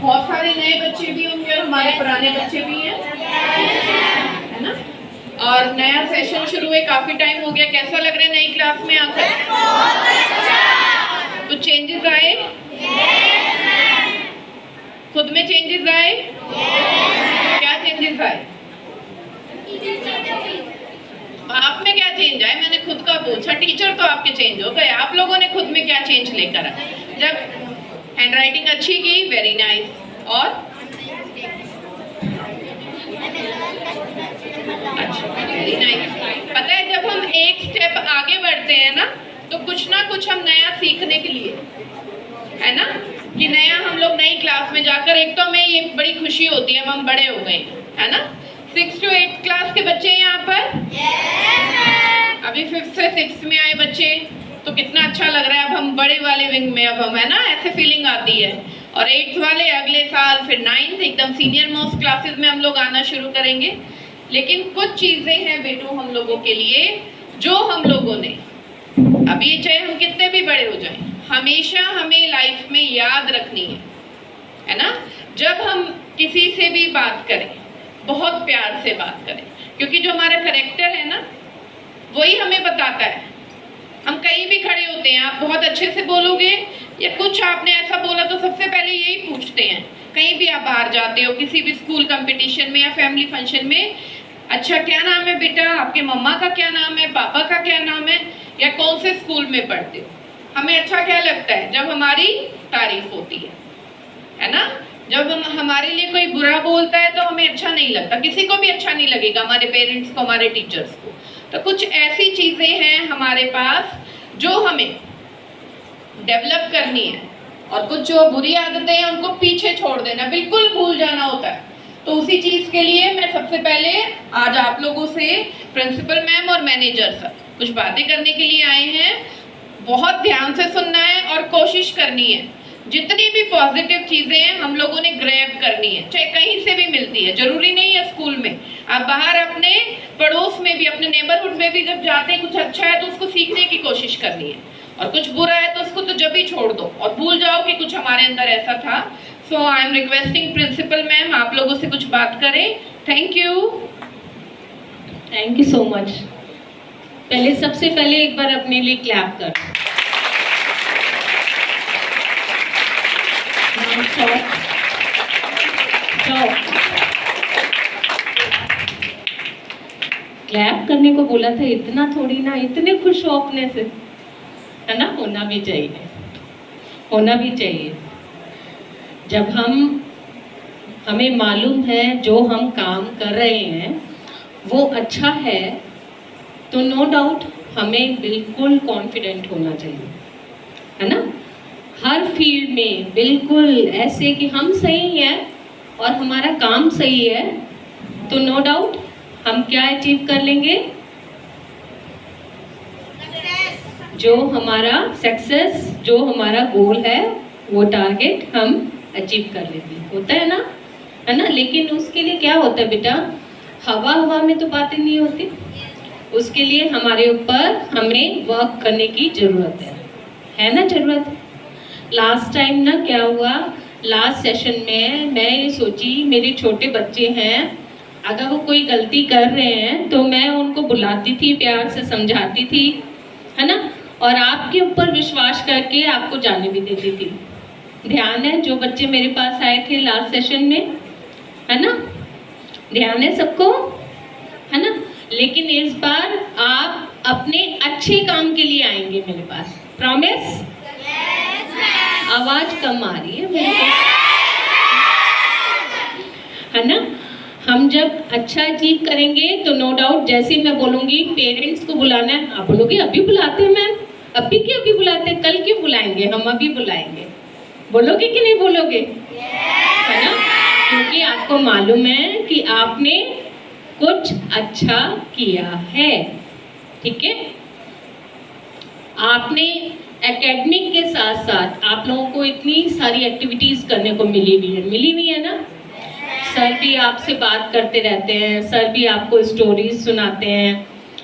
बहुत सारे नए बच्चे भी होंगे और हमारे पुराने बच्चे भी हैं, है ना। और नया सेशन शुरू हुए काफी टाइम हो गया, कैसा लग रहा है नई क्लास में आकर? कुछ चेंजेस आए? खुद में चेंजेस आए? क्या चेंजेस आए? आप में क्या चेंज आए? मैंने खुद का पूछा। टीचर तो आपके चेंज हो गए, आप लोगों ने खुद में क्या चेंज लेकर आए? जब हैंडराइटिंग अच्छी की, वेरी नाइस। और अच्छा, वेरी नाइस। पता है जब हम एक स्टेप आगे बढ़ते हैं ना, तो कुछ ना कुछ हम नया सीखने के लिए, है ना, कि नया हम लोग नई क्लास में जाकर, एक तो हमें ये बड़ी खुशी होती है हम बड़े हो गए, है ना। 6 to 8 क्लास के बच्चे यहाँ पर? अभी 5th से 6th में आए बच्चे, तो कितना अच्छा लग रहा है। अब हम बड़े वाले विंग में, अब हम, है ना, ऐसे फीलिंग आती है। और 8th वाले अगले साल, फिर 9th, एकदम सीनियर मोस्ट क्लासेस में हम लोग आना शुरू करेंगे। लेकिन कुछ चीजें हैं बेटू हम लोगों के लिए, जो हम लोगों ने अभी, चाहे हम कितने भी बड़े हो जाएं, हमेशा हमें लाइफ में याद रखनी है ना। जब हम किसी से भी बात करें, बहुत प्यार से बात करें, क्योंकि जो हमारा करैक्टर है ना, वही हमें बताता है। हम कहीं भी खड़े होते हैं, आप बहुत अच्छे से बोलोगे या कुछ आपने ऐसा बोला तो सबसे पहले यही पूछते हैं। कहीं भी आप बाहर जाते हो, किसी भी स्कूल कंपटीशन में या फैमिली फंक्शन में, अच्छा क्या नाम है बेटा, आपके मम्मा का क्या नाम है, पापा का क्या नाम है, या कौन से स्कूल में पढ़ते हो। हमें अच्छा क्या लगता है? जब हमारी तारीफ होती है ना। जब हम, हमारे लिए कोई बुरा बोलता है तो हमें अच्छा नहीं लगता, किसी को भी अच्छा नहीं लगेगा, हमारे पेरेंट्स को, हमारे टीचर्स को। तो कुछ ऐसी चीजें हैं हमारे पास जो हमें डेवलप करनी है, और कुछ जो बुरी आदतें हैं उनको पीछे छोड़ देना, बिल्कुल भूल जाना होता है। तो उसी चीज के लिए मैं सबसे पहले आज आप लोगों से, प्रिंसिपल मैम और मैनेजर सर, कुछ बातें करने के लिए आए हैं। बहुत ध्यान से सुनना है और कोशिश करनी है, जितनी भी पॉजिटिव चीजें हैं हम लोगों ने ग्रैब करनी है, चाहे कहीं से भी मिलती है, जरूरी नहीं है स्कूल में। आप बाहर अपने पड़ोस में भी, अपने नेबरहुड में भी जब जाते हैं, कुछ अच्छा है तो उसको सीखने की कोशिश करनी है, और कुछ बुरा है तो उसको तो जब ही छोड़ दो और भूल जाओ कि कुछ हमारे अंदर ऐसा था। So I am requesting principal ma'am, आप लोगों से कुछ बात करें। Thank you so much. पहले, सबसे पहले एक बार अपने लिए क्लैप कर। क्लैप करने को बोला था, इतना थोड़ी ना, इतने खुश हो अपने से, है ना। होना भी चाहिए, होना भी चाहिए। जब हमें मालूम है जो हम काम कर रहे हैं वो अच्छा है, तो नो डाउट हमें बिल्कुल कॉन्फिडेंट होना चाहिए, है ना। हर फील्ड में बिल्कुल ऐसे कि हम सही हैं और हमारा काम सही है, तो नो डाउट हम क्या अचीव कर लेंगे, जो हमारा सक्सेस, जो हमारा गोल है, वो टारगेट हम अचीव कर लेते हैं, होता है ना, है ना। लेकिन उसके लिए क्या होता है बेटा, हवा हवा में तो बातें नहीं होती, उसके लिए हमारे ऊपर हमें वर्क करने की जरूरत है ना, जरूरत। लास्ट टाइम ना क्या हुआ, लास्ट सेशन में मैं ये सोची, मेरे छोटे बच्चे हैं, अगर वो कोई गलती कर रहे हैं तो मैं उनको बुलाती थी, प्यार से समझाती थी, है ना, और आपके ऊपर विश्वास करके आपको जाने भी देती थी। ध्यान है जो बच्चे मेरे पास आए थे लास्ट सेशन में, है ना, ध्यान है सबको, है ना। लेकिन इस बार आप अपने अच्छे काम के लिए आएंगे मेरे पास, प्रॉमिस? आवाज कम आ रही है मेरे को, है ना। हम जब अच्छा अचीव करेंगे तो नो डाउट, जैसे मैं बोलूंगी पेरेंट्स को बुलाना है, आप बोलोगे अभी बुलाते हैं मैम, अभी क्यों अभी बुलाते हैं, कल क्यों बुलाएंगे, हम अभी बुलाएंगे। बोलोगे कि नहीं बोलोगे? है ना, क्योंकि आपको मालूम है कि आपने कुछ अच्छा किया है, ठीक है। आपने एकेडमिक के साथ साथ आप लोगों को इतनी सारी एक्टिविटीज करने को मिली हुई है ना। सर भी आपसे बात करते रहते हैं, सर भी आपको स्टोरीज सुनाते हैं,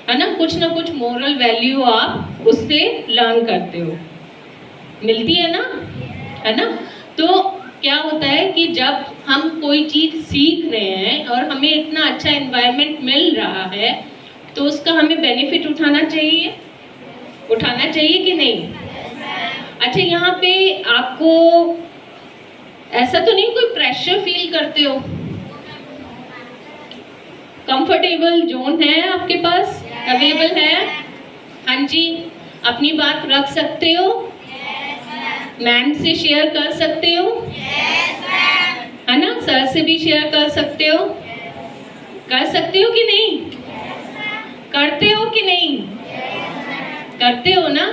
है ना, कुछ ना कुछ मोरल वैल्यू आप उससे लर्न करते हो, मिलती है ना, है ना। तो क्या होता है कि जब हम कोई चीज़ सीख रहे हैं और हमें इतना अच्छा एनवायरनमेंट मिल रहा है तो उसका हमें बेनिफिट उठाना चाहिए कि नहीं? अच्छा, यहाँ पे आपको ऐसा तो नहीं कोई प्रेशर फील करते हो? कंफर्टेबल जोन है आपके पास, अवेलेबल है? हाँ जी, अपनी बात रख सकते हो? मैम से शेयर कर सकते हो? है ना, सर से भी शेयर कर सकते हो? कर सकते हो कि नहीं? करते हो कि नहीं? करते हो ना?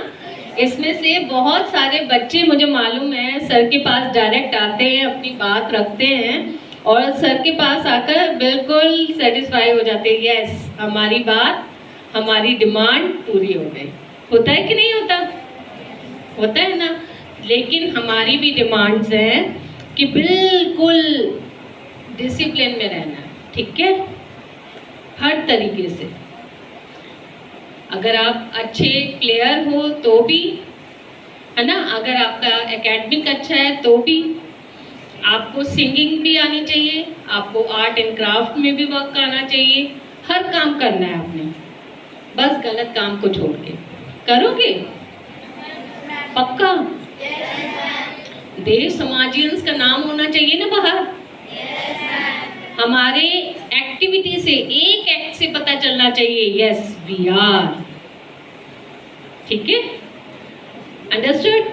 इसमें से बहुत सारे बच्चे मुझे मालूम है सर के पास डायरेक्ट आते हैं, अपनी बात रखते हैं और सर के पास आकर बिल्कुल सेटिस्फाई हो जाते हैं, यस हमारी बात, हमारी डिमांड पूरी हो गई। होता है कि नहीं होता? होता है ना। लेकिन हमारी भी डिमांड्स हैं कि बिल्कुल डिसिप्लिन में रहना है, ठीक है, हर तरीके से। अगर आप अच्छे प्लेयर हो तो भी, है ना, अगर आपका एकेडमिक अच्छा है तो भी, आपको सिंगिंग भी आनी चाहिए, आपको आर्ट एंड क्राफ्ट में भी वर्क करना चाहिए, हर काम करना है आपने, बस गलत काम को छोड़ के। करोगे? पक्का? देश समाजियंस का नाम होना चाहिए ना बाहर। हमारे एक्टिविटी से, एक एक्ट से पता चलना चाहिए, यस वी आर, ठीक है, अंडरस्टूड?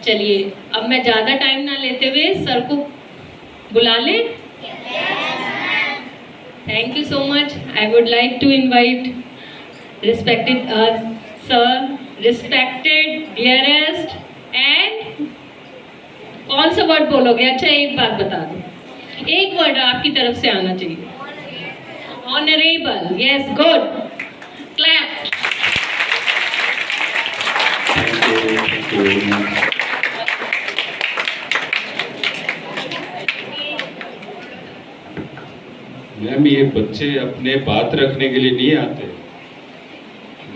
चलिए, अब मैं ज्यादा टाइम ना लेते हुए सर को बुला ले। Thank you so much. I would like to invite respected sir, respected dearest and, कौन सा वर्ड बोलोगे? अच्छा, एक बात बता दो, एक वर्ड आपकी तरफ से आना चाहिए। Honourable, yes, good, clap. Ma'am, ये बच्चे अपने बात रखने के लिए नहीं आते,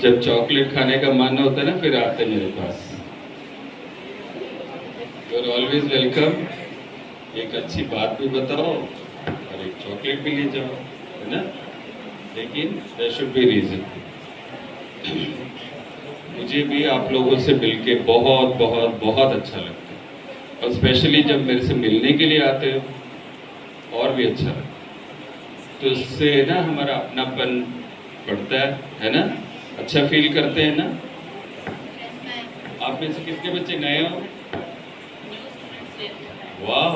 जब चॉकलेट खाने का मन होता है ना फिर आते मेरे पास। You are always welcome. एक अच्छी बात भी बताओ और एक चॉकलेट भी ले जाओ, है ना, लेकिन देयर शुड बी रीजन। मुझे भी आप लोगों से मिलके बहुत बहुत बहुत अच्छा लगता है, और स्पेशली जब मेरे से मिलने के लिए आते हो और भी अच्छा लगता है। तो इससे ना हमारा अपनापन बढ़ता है ना, अच्छा फील करते हैं ना। आप में से कितने बच्चे नए हो? वाह,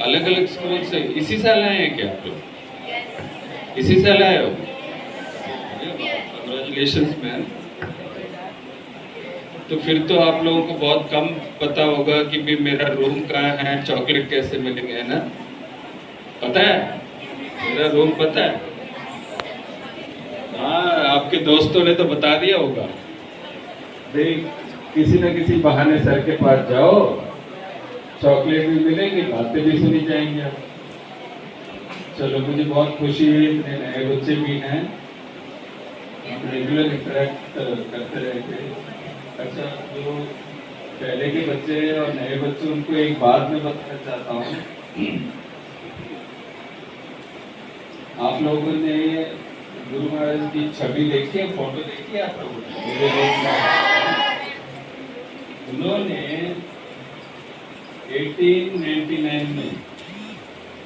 अलग अलग स्कूल से इसी साल आए हैं क्या आप लोग? इसी साल आए हो? Congratulations ma'am. तो फिर तो आप लोगों को बहुत कम पता होगा कि भी मेरा रूम कहाँ है, चॉकलेट कैसे मिलेंगे, है ना? पता है मेरा रूम? पता है? हाँ, आपके दोस्तों ने तो बता दिया होगा। भाई किसी न किसी बहाने सर के पास जाओ, चॉकलेट भी मिलेंगी, बातें भी सुनी जाएंगी। चलो, मुझे बहुत खुशी है, इतने नए बच्चे भी हैं, रेगुलर इंटरेक्ट करते रहते। अच्छा, जो पहले के बच्चे और नए बच्चे, उनको एक बात मैं बताना चाहता हूँ। आप लोगों ने गुरु महाराज की छवि देखी है, फोटो देखी है आप लोगों ने? उन्होंने 1899 में,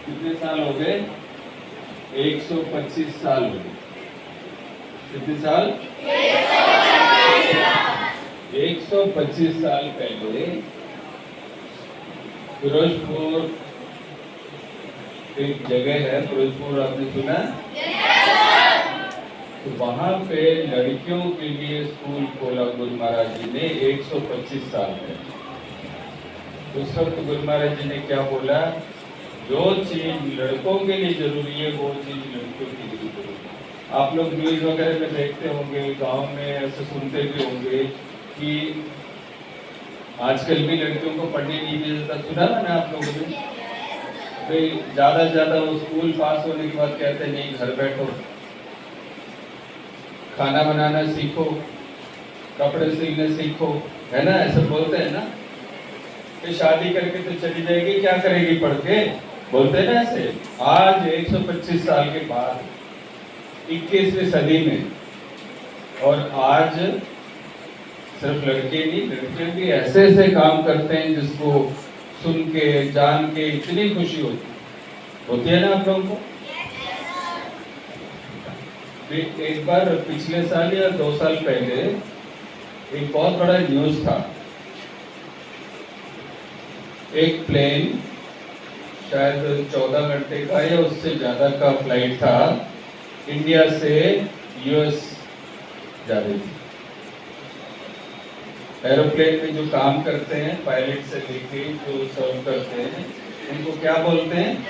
कितने साल हो गए? 125 साल हो गए। कितने साल? 125 साल पहले फिरोजपुर, एक जगह है फिरोजपुर, आपने सुना? तो वहां पे लड़कियों के लिए स्कूल खोला गुरु महाराज जी ने 125 साल पहले। उस वक्त गुरु महाराज जी ने क्या बोला? जो चीज लड़कों के लिए जरूरी है वो चीज लड़कियों के लिए जरूरी है। आप लोग न्यूज वगैरह में देखते होंगे, गांव में ऐसे सुनते भी होंगे कि आजकल भी लड़कियों को पढ़ने नहीं दिया जाता। सुना ना आप लोगों ने? भाई ज्यादा से ज्यादा वो स्कूल पास होने के बाद कहते हैं नहीं, घर बैठो, खाना बनाना सीखो, कपड़े सिलने सीखो, है ना, ऐसे बोलते हैं ना। कि शादी करके तो चली जाएगी, क्या करेगी पढ़ के, बोलते हैं ना ऐसे। आज 125 साल के बाद 21वीं सदी में, और आज सिर्फ लड़के नहीं, लड़कियां भी ऐसे ऐसे काम करते हैं जिसको सुन के जान के इतनी खुशी होती है ना आप लोगों को। एक बार पिछले साल या 2 साल पहले एक बहुत बड़ा न्यूज था। एक प्लेन शायद 14 घंटे का या उससे ज्यादा का फ्लाइट था, इंडिया से यूएस जा रही थी। एरोप्लेन में जो काम करते हैं, पायलट से लेके जो सर्व करते हैं, उनको क्या बोलते हैं?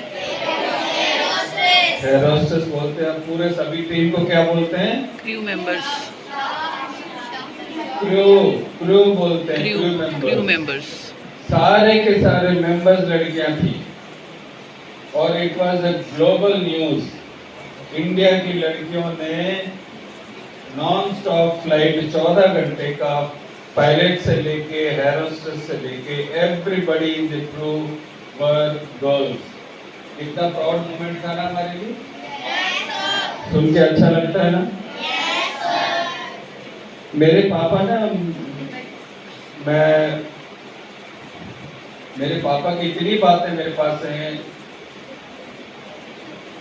एयर होस्टेस बोलते हैं। पूरे सभी टीम को क्या बोलते हैं? Crew members. क्रू बोलते हैं। Crew members. सारे के सारे मेंबर्स लड़कियां थी, और it was a global news. India की लड़कियों ने नॉन स्टॉप फ्लाइट 14 घंटे का, पायलट से लेके एयर होस्टेस से लेके everybody in the crew were girls. कितना प्राउड मोमेंट था ना हमारे लिए। सुन के अच्छा लगता है ना। मेरे पापा ना, मेरे पापा की इतनी बातें मेरे पास हैं।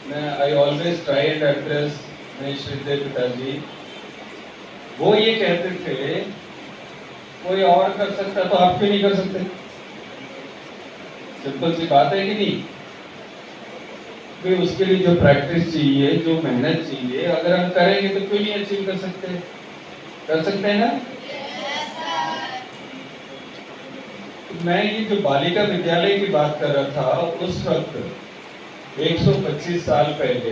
मैं I always try and address मेरे श्रीदेव पिताजी। वो ये कहते थे, कोई और कर सकता तो आप क्यों नहीं कर सकते? सिंपल सी बात है कि नहीं? फिर उसके लिए जो प्रैक्टिस चाहिए, जो मेहनत चाहिए, अगर हम करेंगे तो क्यों नहीं अचीव कर सकते? कर सकते हैं ना। मैं ये जो बालिका विद्यालय की बात कर रहा था, उस वक्त 125 साल पहले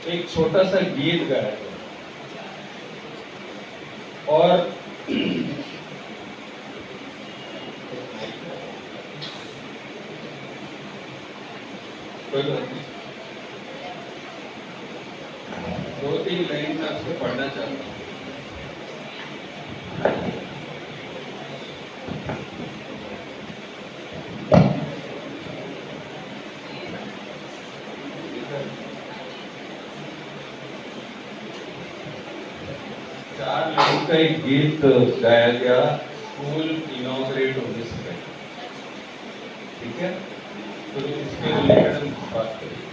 एक छोटा सा गीत गाया गया, और कोई बात नहीं, 2-3 लाइन में आपको पढ़ना चाहता हूँ। चार लाइन का एक गीत गाया गया स्कूल इनॉग्रेट होने से पहले, ठीक है? तो इसके रिलेटेड हम बात करेंगे।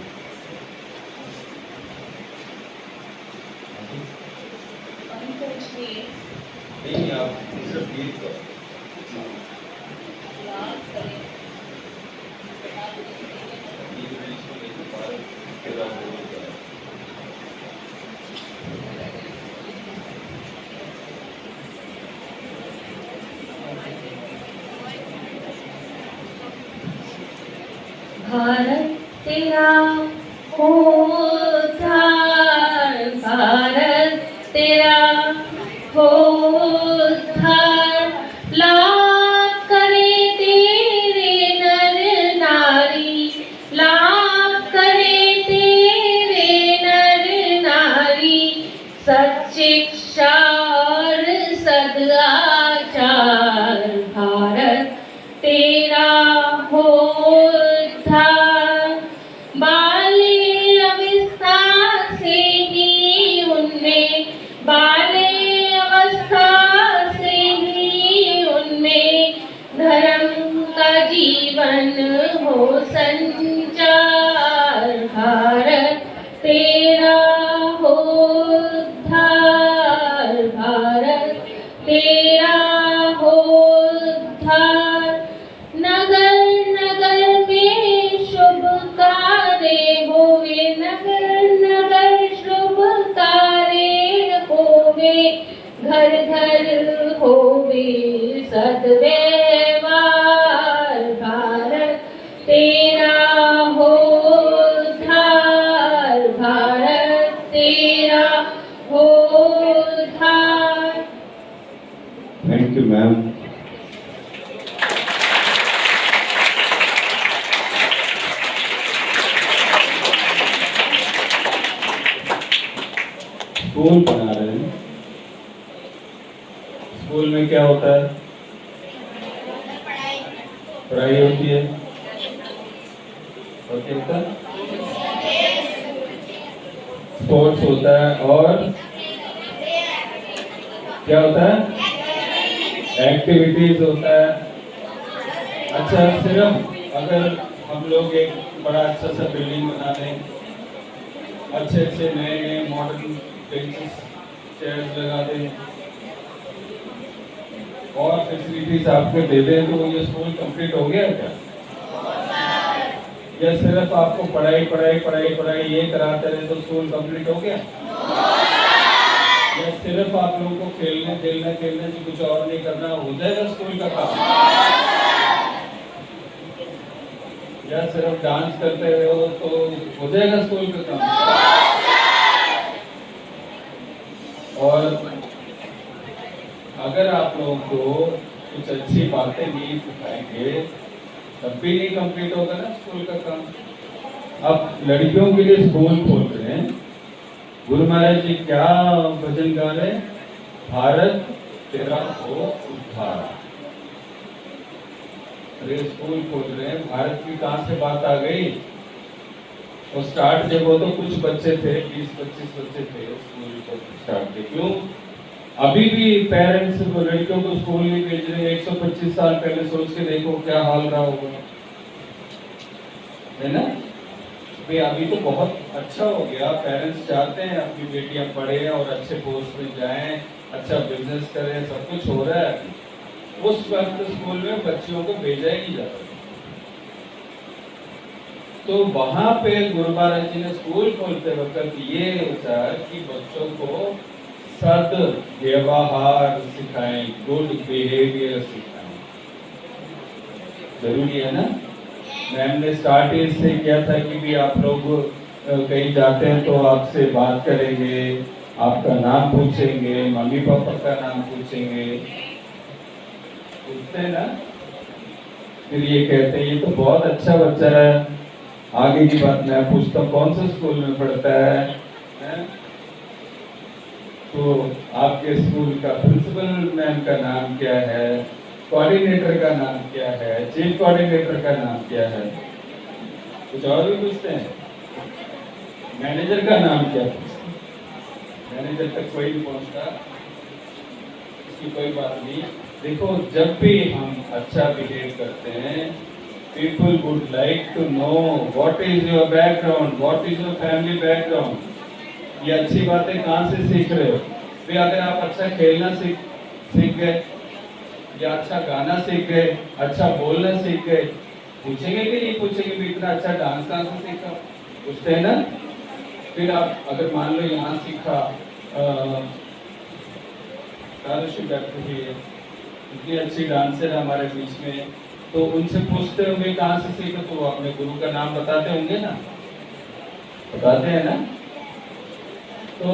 नहीं, आप सिर्फ गीत करो। भारत तेरा होता, भारत तेरा होता, लाभ करे तेरे नर नारी, लाभ करे तेरे नर नारी, सच्चिक्षा और सदाचार। भारत तेरा होता, बाल्य अवस्था से ही उनमें, बाल्य अवस्था से ही उनमें धर्म का जीवन हो संचार। भारत तेरा होद्धार, भारत तेरा होद्धार। नगर नगर में शुभ कार्य होवे, नगर नगर शुभ कार्य होवे, घर घर होवे सद्व्यवहार। भारत तेरा होद्धार, भारत तेरा होद्धार। Thank you ma'am. स्कूल बना रहे हैं, स्कूल में क्या होता है? पढ़ाई होती है। और क्या होता है? स्पोर्ट्स होता है। और क्या होता है? एक्टिविटीज होता है। अच्छा, सिर्फ अगर हम लोग एक बड़ा अच्छा सा बिल्डिंग बना दें, अच्छे अच्छे नए नए मॉडर्न बेंचेस चेयर्स लगा दें और फैसिलिटीज आपको दे दें, तो ये स्कूल कंप्लीट हो गया क्या? या सिर्फ आपको पढ़ाई पढ़ाई पढ़ाई पढ़ाई ये कराते रहे तो स्कूल कंप्लीट हो गया? या सिर्फ आप लोगों को खेलने खेलने खेलने से कुछ और नहीं करना, हो जाएगा स्कूल का काम? या सिर्फ डांस करते रहो तो हो जाएगा स्कूल का काम? और अगर आप लोगों को कुछ अच्छी बातें नहीं सिखाएंगे तब भी नहीं कंप्लीट होगा ना स्कूल का काम। अब लड़कियों के लिए स्कूल खोल रहे हैं, गुरु महाराज जी क्या भजन गा रहे हैं? भारत तेरा हो उद्धार। अरे स्कूल खोल रहे हैं, भारत की कहां से बात आ गई? और स्टार्ट जब हो तो कुछ बच्चे थे, 20-25 बच्चे थे स्कूल को स्टार्ट के। क्यों? अभी भी पेरेंट्स लड़कियों को स्कूल नहीं भेज रहे। 125 साल पहले सोच के देखो क्या हाल रहा होगा, है ना? अभी तो बहुत अच्छा हो गया। पेरेंट्स चाहते हैं अपनी बेटियां पढ़े और अच्छे पोस्ट में जाएं, अच्छा बिजनेस करें, सब कुछ हो रहा है। उस वक्त स्कूल में बच्चियों को भेजा ही नहीं जाता। तो वहां पे गुरु महाराज जी ने स्कूल खोलते वक्त ये विचार कि बच्चों को सद व्यवहार सिखाएं, गुड बिहेवियर सिखाएं। जरूरी है ना? मैम ने स्टार्ट इससे किया था कि भी आप लोग कहीं जाते हैं तो आपसे बात करेंगे, आपका नाम पूछेंगे, मम्मी पापा का नाम पूछेंगे, पूछते हैं ना? फिर ये कहते हैं ये तो बहुत अच्छा बच्चा है, आगे की बात मैं पूछता हूँ कौन से स्कूल में पढ़ता है? तो आपके स्कूल का प्रिंसिपल मैम का नाम क्या है, कोऑर्डिनेटर का नाम क्या है, चीफ कोऑर्डिनेटर का नाम क्या है? कुछ और भी पूछते हैं। मैनेजर का नाम क्या पूछते हैं? मैनेजर तक कोई नहीं पहुंचता, इसकी कोई बात नहीं। देखो, जब भी हम अच्छा बिहेव करते हैं, people would like to know what is your background, what is your family background. ये अच्छी बातें कहाँ से सीख रहे हो? फिर अगर आप अच्छा खेलना सीख गए या अच्छा गाना सीख गए, अच्छा बोलना सीख गए, पूछेंगे कि नहीं पूछेंगे भी इतना अच्छा डांस कहाँ से सीखा? पूछते हैं ना? फिर आप अगर मान लो यहाँ सीखा इतनी अच्छी डांसर है हमारे बीच में, तो उनसे पूछते होंगे कहाँ से सीखे, तो वो अपने गुरु का नाम बताते होंगे ना? बताते हैं ना? तो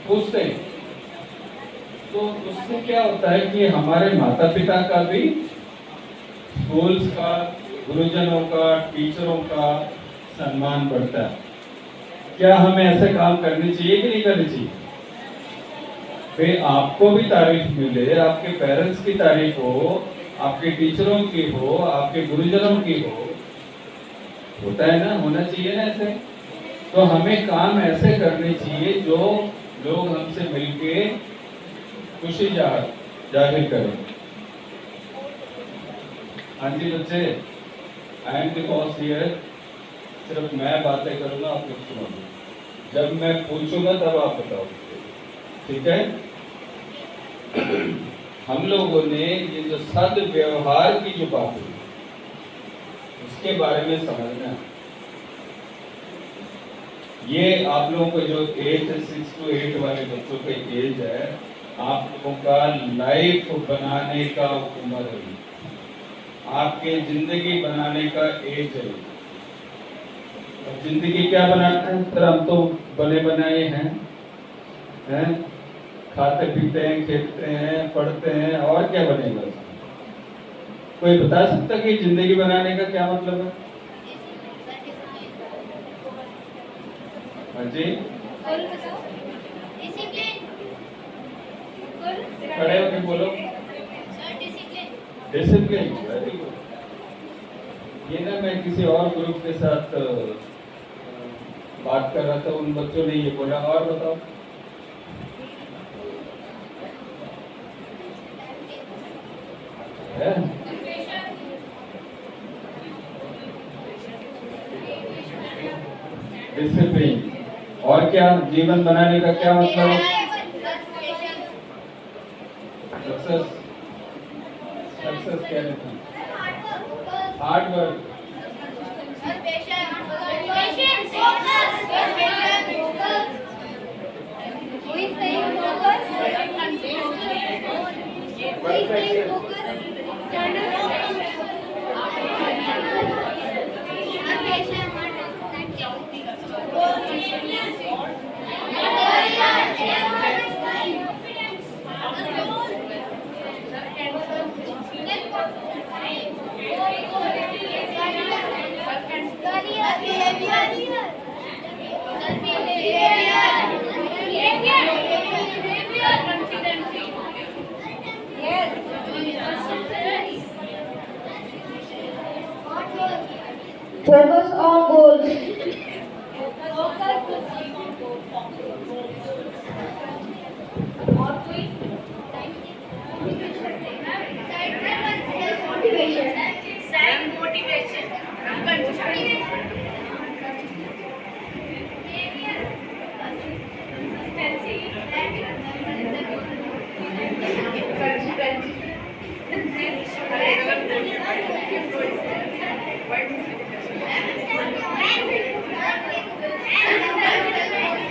पूछते हैं। तो उससे क्या होता है कि हमारे माता पिता का भी, स्कूल्स का, गुरुजनों का, टीचरों का सम्मान बढ़ता है। क्या हमें ऐसे काम करने चाहिए कि नहीं करने चाहिए? भाई आपको भी तारीफ मिले, आपके पेरेंट्स की तारीफ हो, आपके टीचरों की हो, आपके गुरुजनों की हो, होता है ना? होना चाहिए ना ऐसे। तो हमें काम ऐसे करने चाहिए जो लोग हमसे मिलके खुशी जाहिर करें। हाँ जी बच्चे, I am the boss here. सिर्फ मैं बातें करूंगा, आप लोग सुनोगे। जब मैं पूछूंगा तब आप बताओ, ठीक है? हम लोगों ने ये जो सद व्यवहार की जो बात है उसके बारे में समझना है। ये आप लोगों को जो एज 6 to 8 वाले बच्चों का एज है, आप लोगों का लाइफ बनाने का उम्र है, आपके जिंदगी बनाने का एज है। और जिंदगी क्या बनाना है? सर हम तो बने बनाए हैं? खाते पीते हैं, खेलते हैं, पढ़ते हैं, और क्या बनेगा? कोई बता सकता कि जिंदगी बनाने का क्या मतलब है? हाँ जी, खड़े होके बोलो। Discipline, very good. ये ना मैं किसी और ग्रुप के साथ बात कर रहा था, उन बच्चों ने ये बोला। और बताओ। डिसिप्लिन। और क्या जीवन बनाने का क्या मतलब है? सक्सेस, सक्सेस क्या है? Hard work, Focus on goals.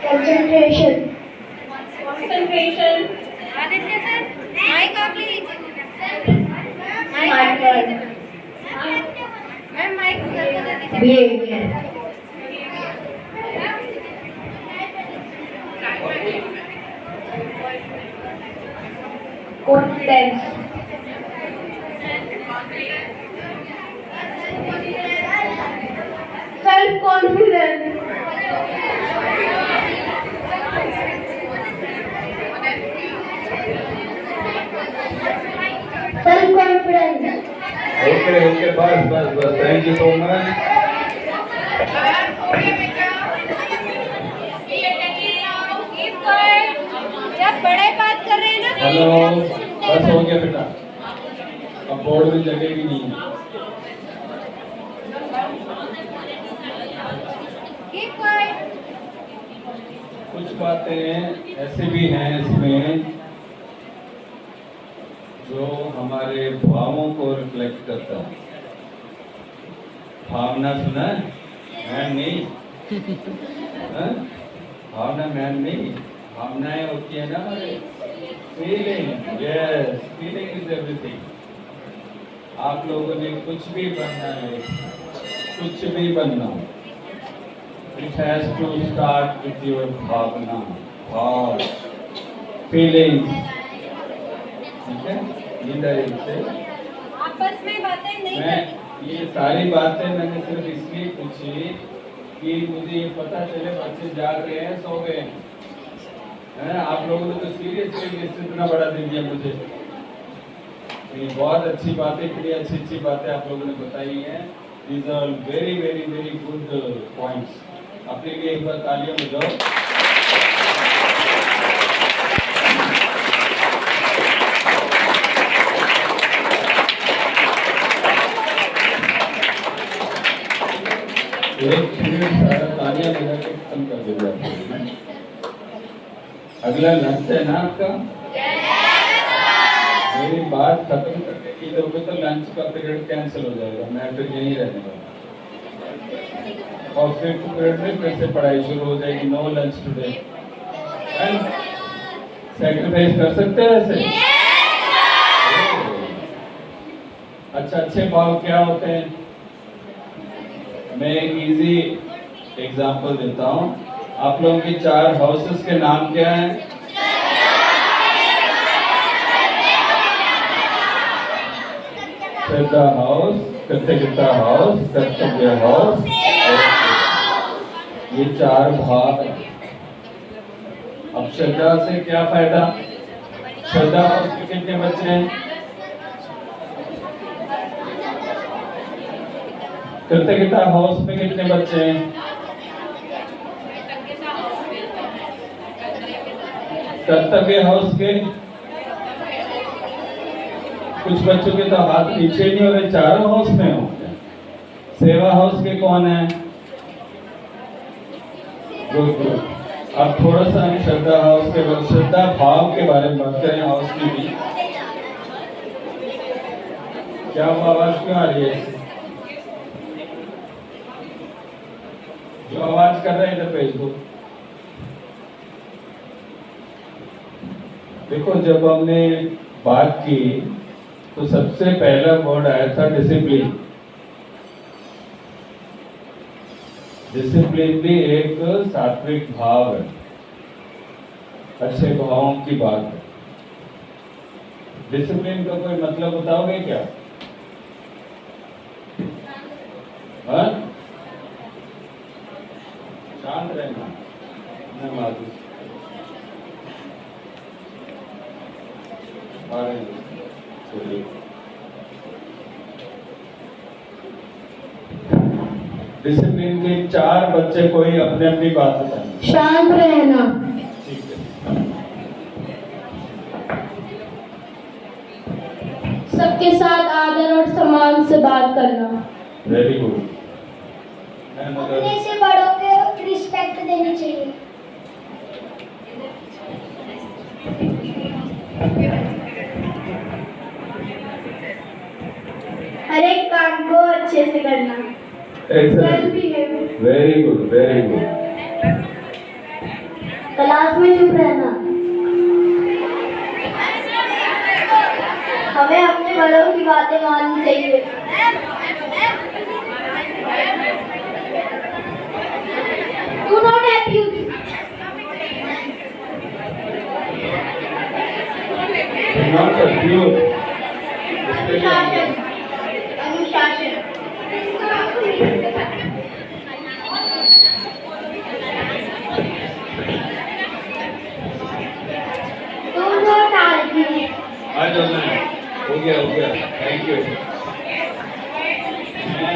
Concentration. Aditya sir mike आप ले लीजिए। Smart work. Ma'am mike sir को दे दीजिए। Behavior. Confidence. Self-confidence. Self-confidence. Okay okay, बस बस बस, थैंक यू सो मच। जब बड़े बात कर रहे हैं ना हेलो, बस हो गया बेटा, अब बोर्ड में जगह भी नहीं है। कुछ बातें ऐसे भी हैं इसमें जो हमारे भावों को रिफ्लेक्ट करता है। भावना सुना है? मैन नहीं, हाँ? भावना मैन नहीं, भावनाएं होती है ना हमारे। Feeling, yes, feeling is everything. आप लोगों ने कुछ भी बनना है, कुछ भी बनना, it has to start with your भावना, भाव, फीलिंग्स। ठीक है, ये तरीके से आपस में बातें नहीं मैं करनी। ये सारी बातें मैंने सिर्फ इसलिए पूछी कि मुझे ये पता चले बच्चे जाग रहे हैं, सो गए हैं। आप लोगों ने तो सीरियसली इतना बड़ा दे दिया मुझे। ये बहुत अच्छी बातें, इतनी अच्छी अच्छी बातें आप लोगों ने बताई हैं। These are very very very good points. अपने लिए एक बार तालियां बजाओ। एक पीरियड सारा तालियां बजा के खत्म कर देगा। अगला लंच है ना आपका? मेरी बात खत्म करने की लोगे तो लंच का पीरियड कैंसिल हो जाएगा, मैं फिर यहीं रहने वाला। और फिर पीरियड में फिर से पढ़ाई शुरू हो जाएगी। No lunch today. सैक्रिफाइस कर सकते हैं ऐसे? अच्छा, अच्छे भाव क्या होते हैं? मैं एक इजी एग्जांपल देता हूँ। आप लोगों की 4 हाउसेस के नाम क्या हैं? श्रद्धा हाउस, कृतज्ञता हाउस, कर्तव्य हाउस। ये 4 भाग हैं। अब श्रद्धा से क्या फायदा? श्रद्धा हाउस में कितने बच्चे हैं? कृतज्ञता हाउस में कितने बच्चे हैं? कर्तव्य हाउस के कुछ बच्चों के तो हाथ नीचे नहीं हो रहे, चारों हाउस में होंगे। सेवा हाउस के कौन है? Good good. अब थोड़ा सा हम श्रद्धा हाउस के श्रद्धा भाव के बारे में बात करें। हाउस की भी क्या वो आवाज क्यों आ रही है? जो आवाज कर रहे हैं इधर भेज दो। देखो, जब हमने बात की तो सबसे पहला वर्ड आया था डिसिप्लिन। डिसिप्लिन भी एक सात्विक भाव है, अच्छे भावों की बात है। डिसिप्लिन का कोई मतलब बताओगे क्या? हाँ? शांत रहना, डिसिप्लिन के 4 बच्चे कोई अपने अपनी बात बताएंगे। शांत रहना, ठीक है। सबके साथ आदर और सम्मान से बात करना। Very good. अपने से बड़ों को रिस्पेक्ट देनी चाहिए। हर एक काम को अच्छे से करना। Excellent, very good, very good. Class में चुप रहना। हमें अपने बड़ों की बातें माननी चाहिए। Do not abuse. Not abuse. अनुशासन, अनुशासन। Do not argue. आ जाओ ना, हो गया हो गया, थैंक यू। मैं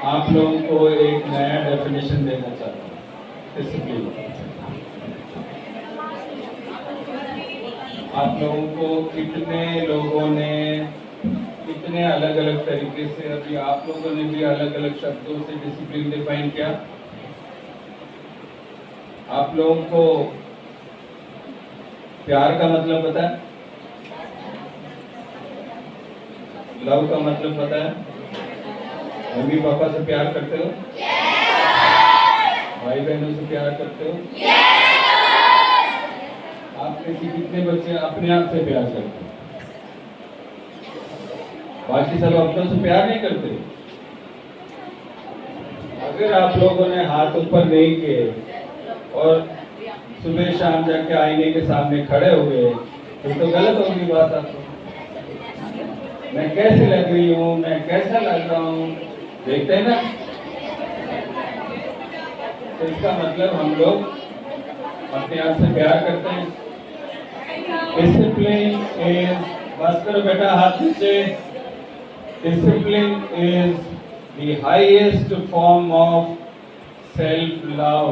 आप लोगों को एक नया डेफिनेशन देना चाहता हूँ डिसिप्लिन। आप लोगों को कितने लोगों ने कितने अलग अलग तरीके से, अभी आप लोगों ने भी अलग अलग शब्दों से डिसिप्लिन डिफाइन किया। आप लोगों को प्यार का मतलब पता है? लव का मतलब पता है? मम्मी पापा से प्यार करते हो? भाई बहनों से प्यार करते हो? आप में से कितने बच्चे अपने आप से प्यार करते हो? बाकी सब अपनों से प्यार नहीं करते। अगर आप लोगों ने हाथ ऊपर नहीं किए और सुबह शाम जाके आईने के सामने खड़े हो गए तो गलत होगी बात। आपको मैं कैसे लग रही हूँ, मैं कैसा लग रहा हूँ, देखते हैं ना? तो इसका मतलब हम लोग अपने आप से प्यार करते हैं। डिसिप्लिन इज, बस करो बेटा, हाथ नीचे। Discipline is the highest form of self love.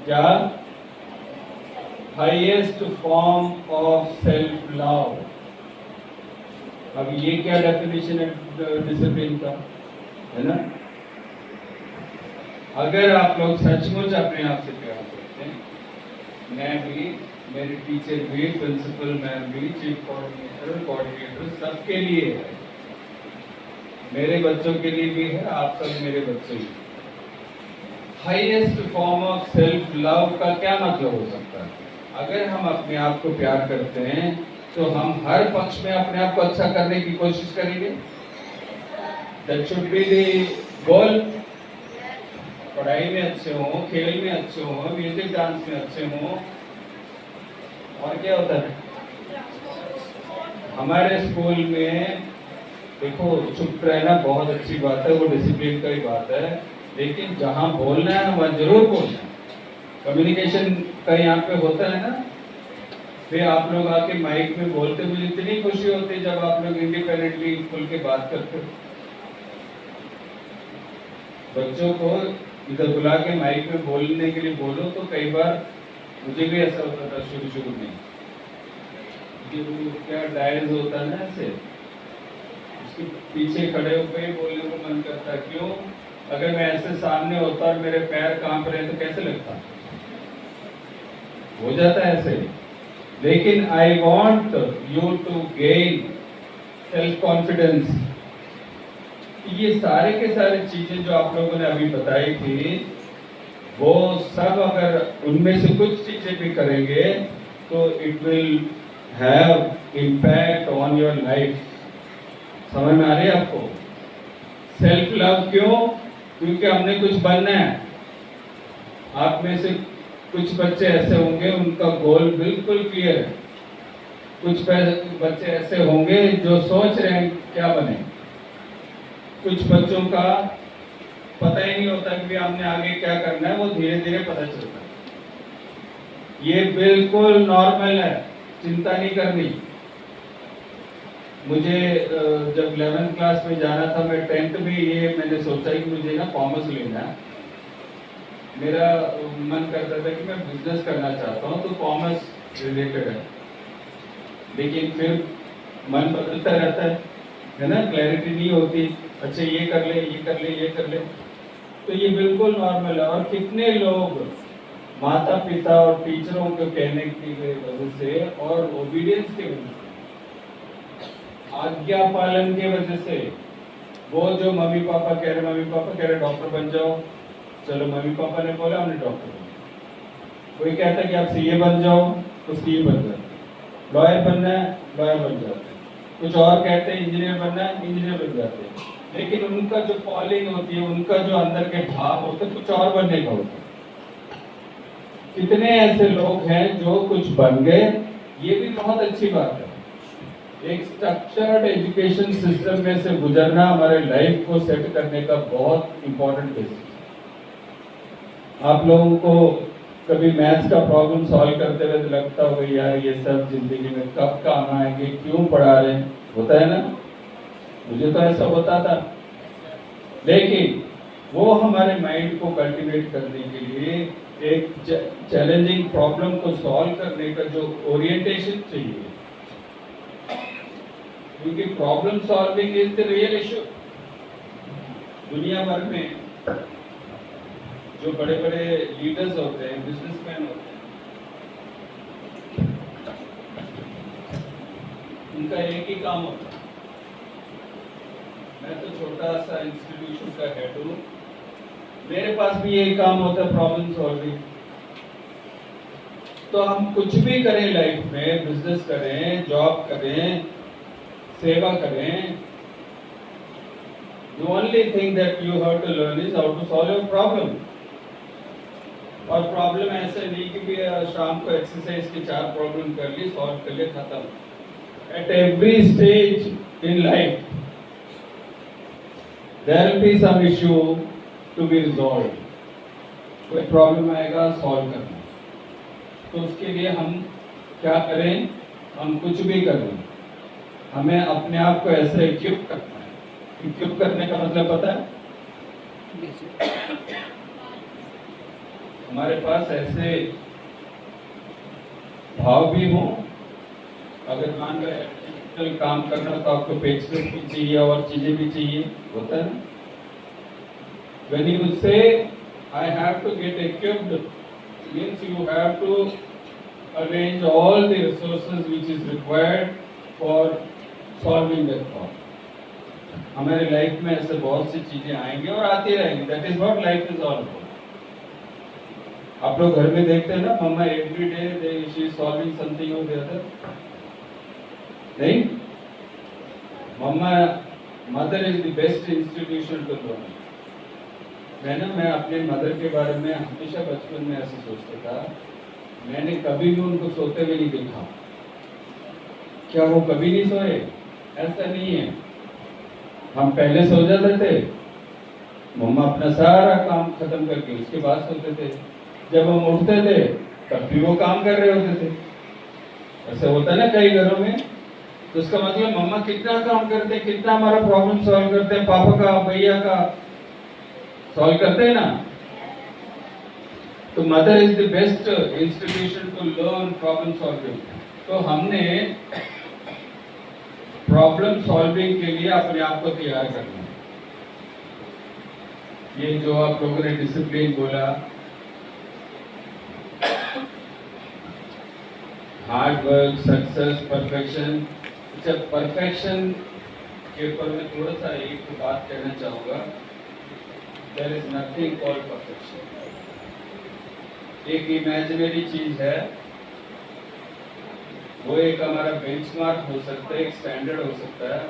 क्या? Highest form of self love. अब ये क्या डेफिनेशन है डिसिप्लिन का, है ना? अगर आप लोग सचमुच अपने आप से प्यार करते हैं, मैं भी, मेरे टीचर भी, प्रिंसिपल मैम भी, चीफ कोऑर्डिनेटर सबके लिए है, मेरे बच्चों के लिए भी है, आप सब मेरे बच्चे ही। Highest form of self love का क्या मतलब हो सकता है? अगर हम अपने आप को प्यार करते हैं तो हम हर पक्ष में अपने आप को अच्छा करने की कोशिश करेंगे। That should be the goal. पढ़ाई में अच्छे हों, खेल में अच्छे हों, म्यूजिक डांस में अच्छे हों। और क्या होता है हमारे स्कूल में? देखो, चुप रहना बहुत अच्छी बात है, वो डिसिप्लिन का ही बात है, लेकिन जहाँ बोलना है वहाँ जरूर बोलना है। कम्युनिकेशन का यहाँ पे होता है ना, फिर आप लोग आके माइक में बोलते, मुझे इतनी खुशी होती है जब आप लोग इंडिपेंडेंटली खुल के बात करते हो। बच्चों को इधर बुला के माइक में बोलने के लिए बोलो, तो कई बार मुझे भी ऐसा होता था शुरू में कि वो क्या डायज होता है ना, ऐसे उसके पीछे खड़े होकर ही बोलने को मन करता। क्यों? अगर मैं ऐसे सामने होता और मेरे पैर कांप रहे तो कैसे लगता? हो जाता है ऐसे। लेकिन I want you to gain self confidence. ये सारे के सारे चीजें जो आप लोगों ने अभी बताई थी, वो सब अगर उनमें से कुछ चीजें भी करेंगे तो it will have impact on your life. समझ में आ रही है आपको? सेल्फ लव क्यों? क्योंकि हमने कुछ बनना है। आप में से कुछ बच्चे ऐसे होंगे उनका गोल बिल्कुल क्लियर है, कुछ बच्चे ऐसे होंगे जो सोच रहे हैं क्या बने, कुछ बच्चों का पता ही नहीं होता कि हमने आगे क्या करना है, वो धीरे धीरे पता चलता है। ये बिल्कुल नॉर्मल है, चिंता नहीं करनी। मुझे जब 11th क्लास में जाना था, मैं 10th में ये मैंने सोचा कि मुझे ना कॉमर्स लेना है। मेरा मन करता था कि मैं बिजनेस करना चाहता हूँ, तो कॉमर्स रिलेटेड है। लेकिन फिर मन बदलता रहता है ना, क्लैरिटी नहीं होती। अच्छा ये कर ले, ये कर ले, ये कर ले, तो ये बिल्कुल नॉर्मल है। और कितने लोग माता पिता और टीचरों को कहने की वजह से और ओबीडियंस की वजह से, आज्ञा पालन की वजह से, वो जो मम्मी पापा कह रहे डॉक्टर बन जाओ, चलो मम्मी पापा ने बोला हमने डॉक्टर बन जाओ। कोई कहता है कि आप सीए बन जाओ तो सीए बन जाते, लॉयर बनना है लॉयर बन जाते, कुछ और कहते हैं इंजीनियर बनना है इंजीनियर बन जाते हैं। लेकिन उनका जो कॉलिंग होती है, उनका जो अंदर के भाव होते हैं, कुछ और बनने का होता है। कितने ऐसे लोग हैं जो कुछ बन गए, ये भी बहुत अच्छी बात है। एक स्ट्रक्चर्ड एजुकेशन सिस्टम में से गुजरना हमारे लाइफ को सेट करने का बहुत इंपॉर्टेंट बेसिस है। आप लोगों को कभी मैथ्स का प्रॉब्लम सॉल्व करते हुए तो लगता होगा यार ये सब जिंदगी में कब काम आएंगे, क्यों पढ़ा रहे हैं, होता है ना? मुझे तो ऐसा होता था। लेकिन वो हमारे माइंड को कल्टीवेट करने के लिए एक चैलेंजिंग प्रॉब्लम को सॉल्व करने का जो ओरिएंटेशन चाहिए, क्योंकि problem solving is the real issue. दुनिया भर में जो बड़े बड़े लीडर्स होते हैं, बिजनेसमैन होते हैं, उनका एक ही काम होता है। मैं तो छोटा सा इंस्टीट्यूशन का हेड हूँ, मेरे पास भी यही काम होता है, प्रॉब्लम सॉल्विंग। तो हम कुछ भी करें लाइफ में, बिजनेस करें, जॉब करें, सेवा करें, the only thing that you have to learn is how to solve your problem। और प्रॉब्लम ऐसे नहीं कि भी शाम को एक्सरसाइज की 4 प्रॉब्लम कर ली, सॉल्व कर लिया, खत्म। At every stage in life there will be some issue to be resolved. कोई प्रॉब्लम आएगा, सॉल्व करना। तो उसके लिए हम क्या करें? हम कुछ भी करें, हमें अपने आप को ऐसे इक्विप करना है। इक्विप करने का मतलब पता है? हमारे पास ऐसे भाव भी हो, अगर मान लो काम करना तो आपको पेचकस भी चाहिए और चीजें भी चाहिए, होता है ना? When you say I have to get equipped, means you have to arrange all the resources which is required for solving that problem। हमारे लाइफ में ऐसे बहुत सी चीजें आएंगी और आती रहेंगी। That is what life is all about। आप लोग घर में देखते हैं ना, मम्मा every day she is solving something or the other, नहीं? मम्मा, mother is the best institution to learn। मैं अपने मदर के बारे में हमेशा बचपन में ऐसे सोचता था, मैंने कभी भी उनको सोते हुए नहीं देखा। क्या वो कभी नहीं सोए? ऐसा नहीं है। हम पहले सो जाते थे, मम्मा अपना सारा काम खत्म करके उसके बाद सोते थे। जब हम उठते थे तब भी वो काम कर रहे होते थे। ऐसा होता है ना कई घरों में। तो उसका मतलब मम्मा कितना काम करते हैं, कितना हमारा प्रॉब्लम सॉल्व करते हैं, पापा का भैया का सॉल्व करते हैं ना। तो mother is the best institution to learn problem solving. तो हमने प्रॉब्लम सॉल्विंग के लिए अपने आप को तैयार करना है। ये जो आप लोगों ने डिसिप्लिन बोला, हार्ड वर्क, सक्सेस, परफेक्शन। अच्छा, परफेक्शन के ऊपर मैं थोड़ा सा एक बात कहना चाहूंगा। There is nothing called perfection. एक इमेजिनरी चीज है, वो एक हमारा बेंचमार्क हो सकता है, एक स्टैंडर्ड हो सकता है।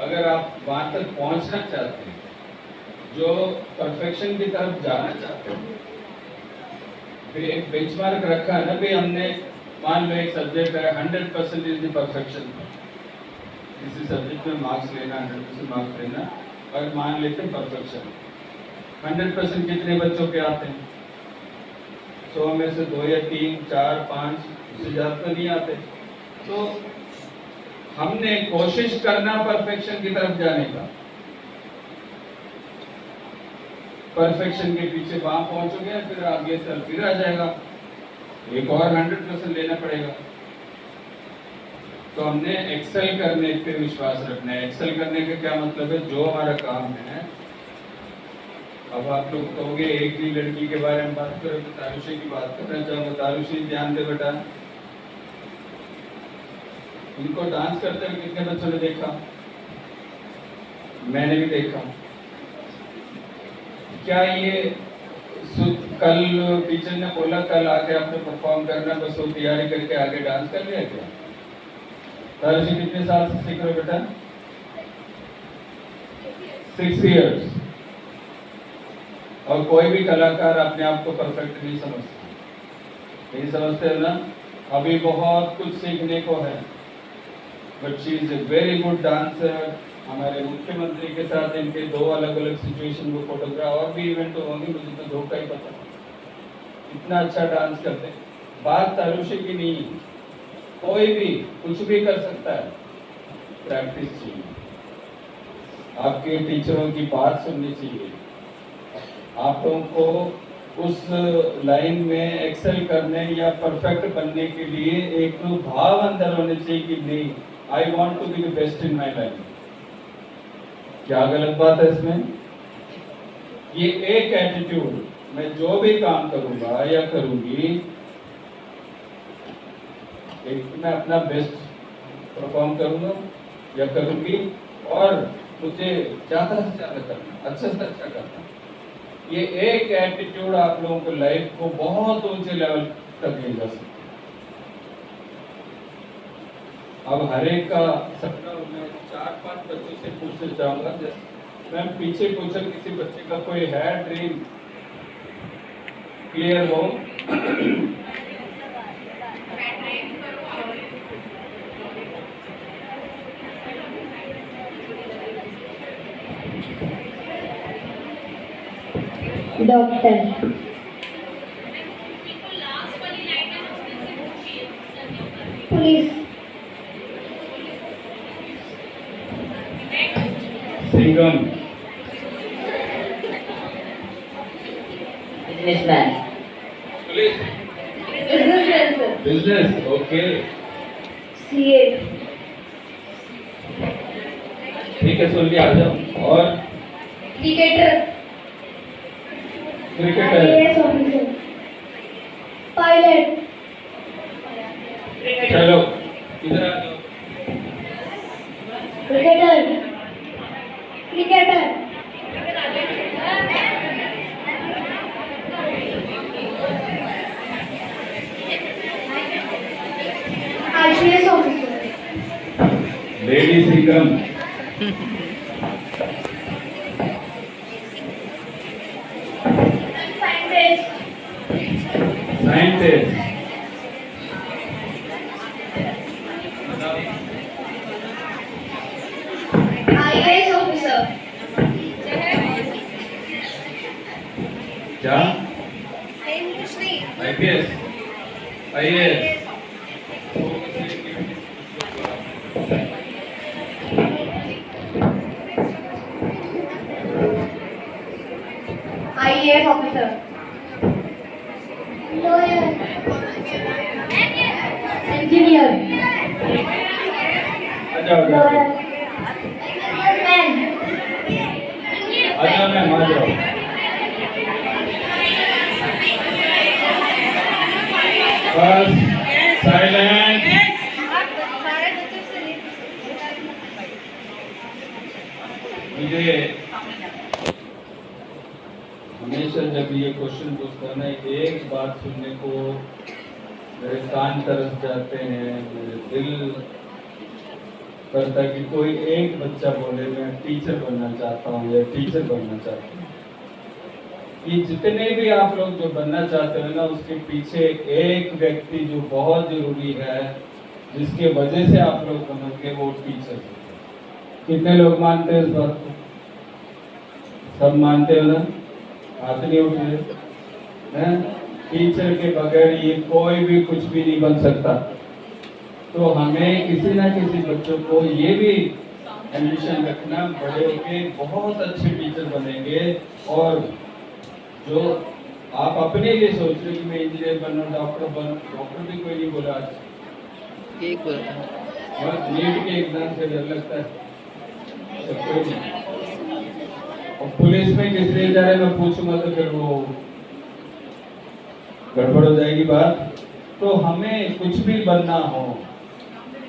अगर आप वहां तक पहुंचना चाहते हैं, जो परफेक्शन की तरफ जाना चाहते हैं, फिर एक बेंचमार्क रखा है ना भाई हमने। मान लो एक सब्जेक्ट है, 100% इज द परफेक्शन। किसी सब्जेक्ट में मार्क्स लेना, 100% मार्क्स लेना, और मान लेते हैं परफेक्शन। 100% कितने बच्चों के आते हैं? 100 में से 2 या 3, 4, 5, उससे ज्यादा तो नहीं आते। तो हमने कोशिश करना परफेक्शन की तरफ जाने का। परफेक्शन के पीछे वहां पहुंचोगे, फिर आगे से फिर आ जाएगा, एक और 100% लेना पड़ेगा। तो हमने एक्सेल करने पे विश्वास रखना है। एक्सेल करने का क्या मतलब है? जो हमारा काम है, अब आप लोग कहोगे एक भी लड़की के बारे में बात करो, तो तारुषी की बात करना चाहूंगा। तारुषी ध्यान दे बेटा, इनको डांस करते हुए कितने बच्चों ने देखा? मैंने भी देखा। क्या ये कल टीचर ने बोला कल आके आपने परफॉर्म करना, बस वो तैयारी करके आगे डांस कर लिया क्या? तारुषी कितने साल से सीख रहे हो बेटा? 6 years। और कोई भी कलाकार अपने आप को परफेक्ट नहीं समझता, नहीं समझते ना। अभी बहुत कुछ सीखने को है, but she is a very good dancer. हमारे मुख्यमंत्री के साथ इनके 2 अलग अलग सिचुएशन में फोटोग्राफ और भी इवेंट होंगे, मुझे तो धोखा ही पता। इतना अच्छा डांस करते हैं। बात तारुषी की नहीं, कोई भी कुछ भी कर सकता है, प्रैक्टिस चाहिए। आपके टीचरों की बात सुननी चाहिए। आप लोगों को उस लाइन में एक्सेल करने या परफेक्ट बनने के लिए एक भाव अंदर होने चाहिए कि नहीं, I want to be the best in my life. क्या गलत बात है इसमें? ये एक एटीट्यूड, मैं जो भी काम करूंगा या करूंगी, एक मैं अपना बेस्ट परफॉर्म करूंगा या करूंगी, और मुझे ज्यादा से ज्यादा करना, अच्छे से अच्छा करना। ये एक एटीट्यूड आप लोगों को लाइफ को बहुत ऊंचे लेवल तक ले जा सकता है। अब हर एक का सपना मैं 4-5 बच्चों से पूछना चाहूंगा। मैं पीछे पूछा किसी बच्चे का कोई है ड्रीम क्लियर हो? Doctor. Police. Singham. Businessman. Police. Business. Business, okay CA. ठीक है, सुन लिया, आ जाओ। और cricketer. Cricketer. IAS officer. Pilot. चलो इधर आ जाओ। Cricketer. Cricketer. IPS officer. Lady Singham. Scientist. IAS officer. क्या? IPS, IAS. क्या हो जाते हैं? अच्छा मैम आ जाओ। बस साइलेंट। मुझे हमेशा जब ये क्वेश्चन पूछता है ना, एक बात सुनने को मेरे कान तरस जाते हैं, मेरे दिल करता है कि कोई एक बच्चा बोले मैं टीचर बनना चाहता हूँ या टीचर बनना चाहता हूँ। ये जितने भी आप लोग जो बनना चाहते हो ना, उसके पीछे एक व्यक्ति जो बहुत जरूरी है, जिसके वजह से आप लोग बनोगे, वो टीचर है। कितने लोग मानते हैं इस बात को? सब मानते हो ना? हाथ नहीं उठ रहे हैं? टीचर के बगैर ये कोई भी कुछ भी नहीं बन सकता। तो हमें किसी ना किसी बच्चों को ये भी एम्बिशन रखना, बड़े होके बहुत अच्छे टीचर बनेंगे। और जो आप अपने लिए सोच रहे हो कि मैं इंजीनियर बनूं, डॉक्टर बनूं, डॉक्टर भी कोई नहीं बोला आज। एक बोला और नीट के एग्जाम से डर लगता है सबको नहीं। और पुलिस में किस लिए जा रहे मैं पूछूंगा तो फिर वो गड़बड़ हो जाएगी बात। तो हमें कुछ भी बनना हो,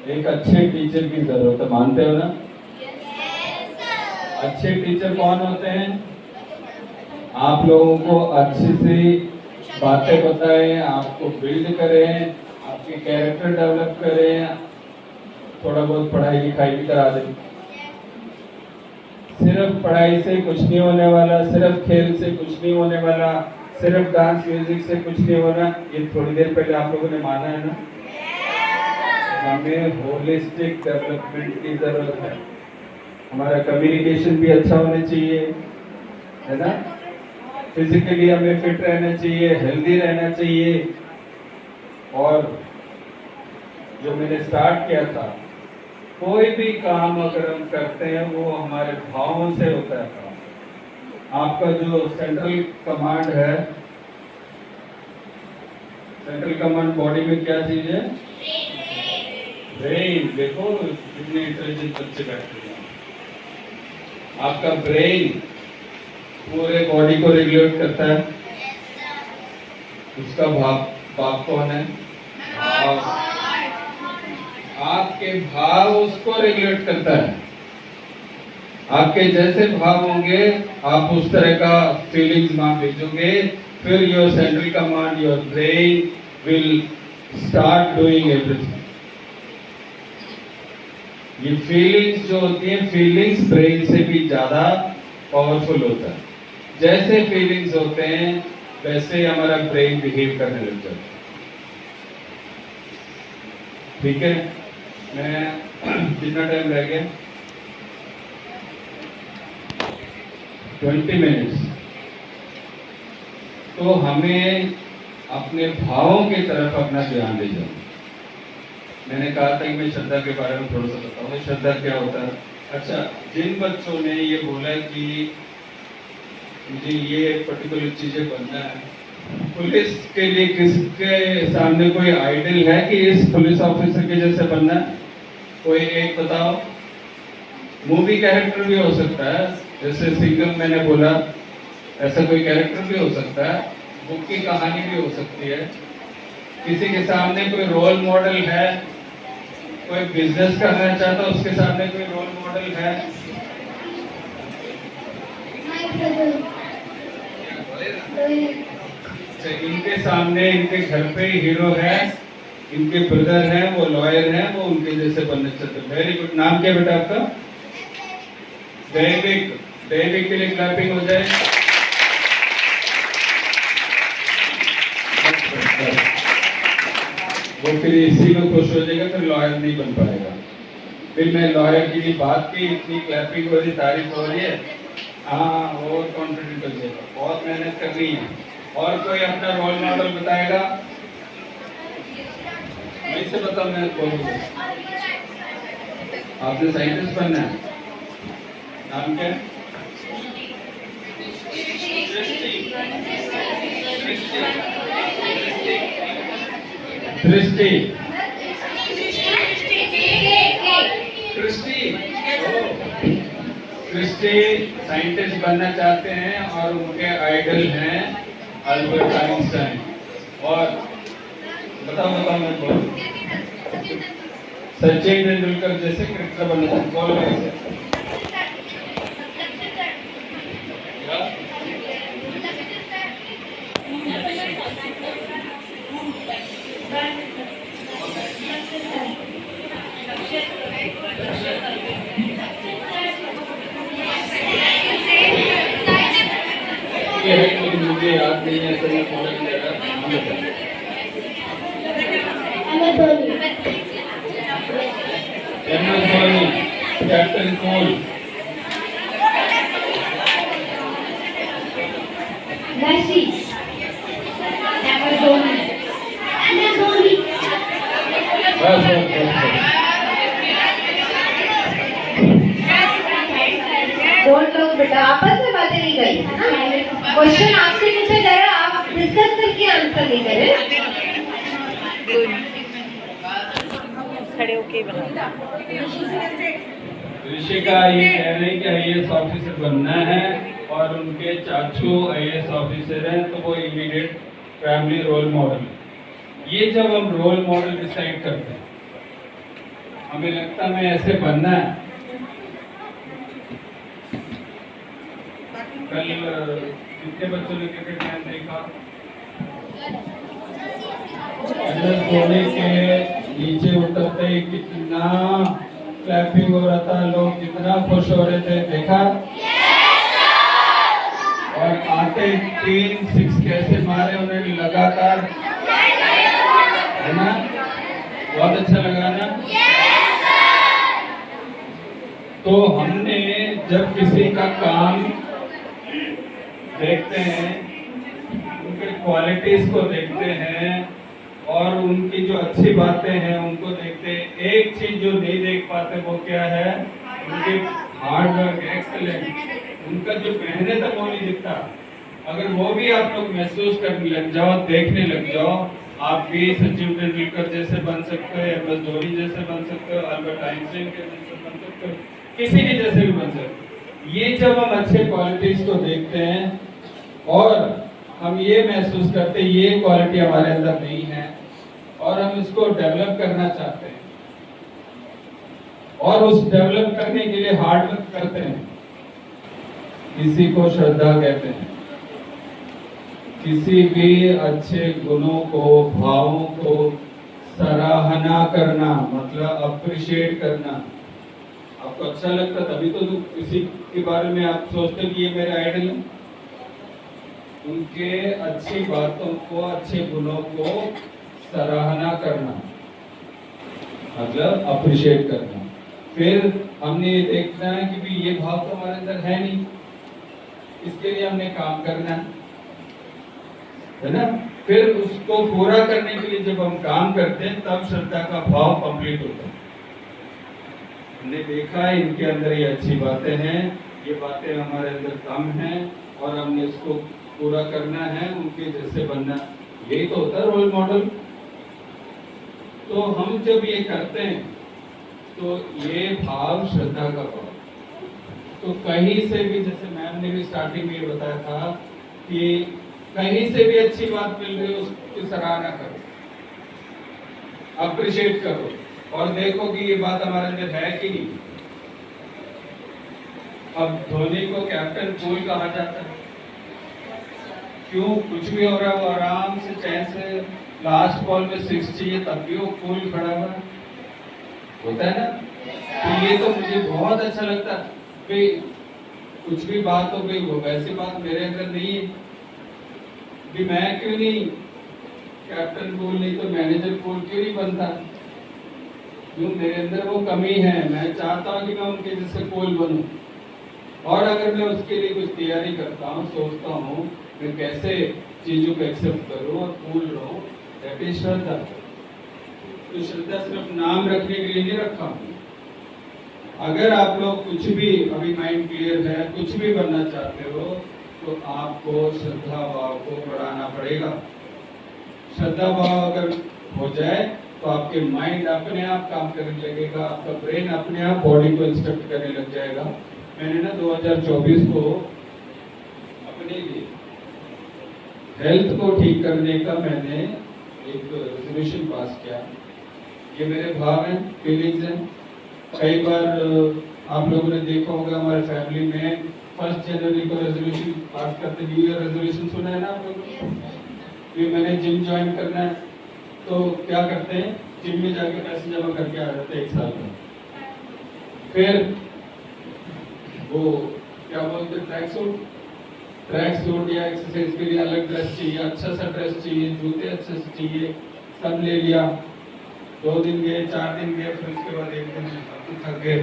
एक अच्छे टीचर की जरूरत है। मानते हो ना? अच्छे टीचर कौन होते हैं? आप लोगों को अच्छी सी बातें बताएं, आपको बिल्ड करें, आपके कैरेक्टर डेवलप करें, थोड़ा बहुत पढ़ाई लिखाई भी करा दें। सिर्फ पढ़ाई से कुछ नहीं होने वाला, सिर्फ खेल से कुछ नहीं होने वाला, सिर्फ डांस म्यूजिक से कुछ नहीं होना। ये थोड़ी देर पहले आप लोगों ने माना है ना? हमें होलिस्टिक डेवलपमेंट की जरूरत है। हमारा कम्युनिकेशन भी अच्छा होना चाहिए, है ना? फिजिकली हमें फिट रहना चाहिए, हेल्दी रहना चाहिए। और जो मैंने स्टार्ट किया था, कोई भी काम अगर हम करते हैं वो हमारे भावों से होता है काम। आपका जो सेंट्रल कमांड है, सेंट्रल कमांड बॉडी में क्या चीज है? ब्रेन। देखो कितने इंटेलिजेंट बच्चे बैठे हैं। आपका ब्रेन पूरे बॉडी को रेगुलेट करता है। उसका बाप कौन है? आपके भाव उसको रेगुलेट करता है। आपके जैसे भाव होंगे आप उस तरह का फीलिंग्स वहां भेजोगे, फिर your central command, your brain will start doing everything. ये फीलिंग्स जो होती है, फीलिंग्स ब्रेन से भी ज्यादा पावरफुल होता है। जैसे फीलिंग्स होते हैं वैसे हमारा ब्रेन बिहेव करने लग जाता है। ठीक है, मैं कितना टाइम रह गया? 20 मिनट्स। तो हमें अपने भावों की तरफ अपना ध्यान दे जाओ। मैंने कहा था कि मैं श्रद्धा के बारे में थोड़ा सा बताऊँ। श्रद्धा क्या होता है? अच्छा, जिन बच्चों ने ये बोला कि मुझे ये पर्टिकुलर चीजें बनना है, पुलिस के लिए किसके सामने कोई आइडल है कि इस पुलिस ऑफिसर के जैसे बनना है? कोई एक बताओ। मूवी कैरेक्टर भी हो सकता है, जैसे सिंगम मैंने बोला, ऐसा कोई कैरेक्टर भी हो सकता है। बुक की कहानी भी हो सकती है। किसी के सामने कोई रोल मॉडल है, कोई बिजनेस करना चाहता है, उसके सामने कोई रोल मॉडल है? इनके सामने, इनके घर पे हीरो है, इनके ब्रदर हैं, वो लॉयर हैं, वो उनके जैसे बनना चाहते हैं। Very good. नाम क्या बेटा आपका? दैविक। दैविक के लिए क्लैपिंग हो जाए। वो फिर इसी में खुश हो जाएगा, फिर लॉयर नहीं बन पाएगा। फिर मैं लॉयर की भी बात की, इतनी क्लैपिंग हो रही, तारीफ हो रही है, हाँ और कॉन्फिडेंट हो जाएगा। बहुत मेहनत करनी है। और कोई अपना रोल मॉडल बताएगा? मैं से बताऊं, मैं बोलूंगा। आपने साइंटिस्ट बनना है। नाम क्या है? दृष्टि। क्रिस्टी साइंटिस्ट बनना चाहते हैं और उनके आइडल हैं अल्बर्ट आइंस्टाइन। और बताओ मैं बोल सचिन तेंदुलकर जैसे क्रिकेटर बनना बोलो ऐसे। ये है कि मुझे याद नहीं है तो मैं बोल नहीं रहा। MS Dhoni, captain cool, Messi, MS Dhoni, MS Dhoni. बस। दोनों लोग बेटा आपस में बातें नहीं करी है ना। क्वेश्चन आपसे पूछा जा रहा है, आप डिस्कस करके आंसर नहीं करे। खड़े होके बना। ऋषिका ये कह रहे हैं कि IAS ऑफिसर बनना है और उनके चाचू IAS ऑफिसर हैं तो वो इमीडिएट फैमिली रोल मॉडल। ये जब हम रोल मॉडल डिसाइड करते हैं, हमें लगता है हमें ऐसे बनना है। कल कितने बच्चों ने क्रिकेट मैच देखा? MS धोनी के नीचे उतरते ही कितना क्लैपिंग हो रहा था, लोग कितना खुश हो रहे थे, देखा? और आते 3 6 कैसे मारे उन्हें लगातार, है ना? बहुत अच्छा लगा ना? तो हमने जब किसी का काम देखते हैं, उनके क्वालिटीज को देखते हैं और उनकी जो अच्छी बातें हैं उनको देखते हैं। एक चीज जो नहीं देख पाते वो क्या है? उनके हार्ड वर्क, एक्सेलेंट, उनका जो मेहनत है वो नहीं दिखता। अगर वो भी आप लोग महसूस करने लग जाओ, देखने लग जाओ, आप भी सचिन तेंदुलकर जैसे बन सकते हो, MS धोनी जैसे बन सकते हो, अल्बर्ट आइंस्टाइन के जैसे बन सकते हो, किसी भी जैसे भी बन सकते हो। ये जब हम अच्छे क्वालिटीज को देखते हैं और हम ये महसूस करते हैं ये क्वालिटी हमारे अंदर नहीं है और हम इसको डेवलप करना चाहते हैं और उस डेवलप करने के लिए हार्ड वर्क करते हैं। किसी को श्रद्धा कहते हैं। किसी भी अच्छे गुणों को, भावों को सराहना करना, मतलब अप्रिशिएट करना। आपको अच्छा लगता तभी तो किसी के बारे में आप सोचते कि ये मेरे आइडल है। उनके अच्छी बातों को, अच्छे गुणों को सराहना करना, मतलब अप्रिशिएट करना। फिर हमने ये देखना है कि भी ये भाव तो हमारे अंदर है नहीं, इसके लिए हमने काम करना है ना। फिर उसको पूरा करने के लिए जब हम काम करते हैं तब श्रद्धा का भाव कंप्लीट होता है। हमने देखा है इनके अंदर ये अच्छी बातें हैं, ये बातें हमारे अंदर कम हैं और हमने इसको पूरा करना है, उनके जैसे बनना। यही तो होता है रोल मॉडल। तो हम जब ये करते हैं तो ये भाव श्रद्धा का भाव। तो कहीं से भी, जैसे मैम ने भी स्टार्टिंग में बताया था कि कहीं से भी अच्छी बात मिल रही है उसकी सराहना करो, अप्रिशिएट करो और देखो कि ये बात हमारे अंदर है कि नहीं। अब धोनी को कैप्टन कूल कहा जाता है, क्यों? कुछ भी हो रहा है वो आराम से चैन से लास्ट बॉल में 6 चाहिए तब भी वो कूल खड़ा हुआ होता है ना। तो ये तो मुझे बहुत अच्छा लगता है कि कुछ भी बात हो गई, वो वैसी बात मेरे अंदर नहीं है कि मैं क्यों नहीं कैप्टन कूल, नहीं तो मैनेजर कूल क्यों नहीं बनता? क्यों? मेरे अंदर वो कमी है। मैं चाहता हूँ कि मैं उनके जैसे कूल बनूं और अगर मैं उसके लिए कुछ तैयारी करता हूँ, सोचता हूँ मैं कैसे चीजों को एक्सेप्ट करूँ और कूल रहूँ, दैट इज श्रद्धा। तो श्रद्धा सिर्फ नाम रखने के लिए नहीं रखा। अगर आप लोग कुछ भी, अभी माइंड क्लियर है, कुछ भी बनना चाहते हो तो आपको श्रद्धा भाव को बढ़ाना पड़ेगा। श्रद्धा भाव अगर हो जाए तो आपके माइंड अपने आप काम करने लगेगा, आपका ब्रेन अपने आप बॉडी को इंस्ट्रक्ट करने लग जाएगा। मैंने ना 2024 को अपने लिए हेल्थ को ठीक करने का मैंने एक रेजोल्यूशन पास किया। ये मेरे भाव हैं, फीलिंग्स हैं। कई बार आप लोगों ने देखा होगा हमारे फैमिली में 1 जनवरी को रेजोल्यूशन पास करते, न्यू ईयर रेजोल्यूशन सुना है ना आप लोगों ने? कि मैंने जिम ज्वाइन करना है, तो क्या करते हैं, जिम में जाके पैसे जमा करके आ जाते हैं 1 साल में। फिर वो क्या बोलते हैं, ट्रैक सूट या एक्सरसाइज के लिए अलग ड्रेस चाहिए, अच्छा सा ड्रेस चाहिए, जूते अच्छे से चाहिए, सब ले लिया। 2 दिन गए, 4 दिन गए, फिर उसके बाद 1 दिन थक गए,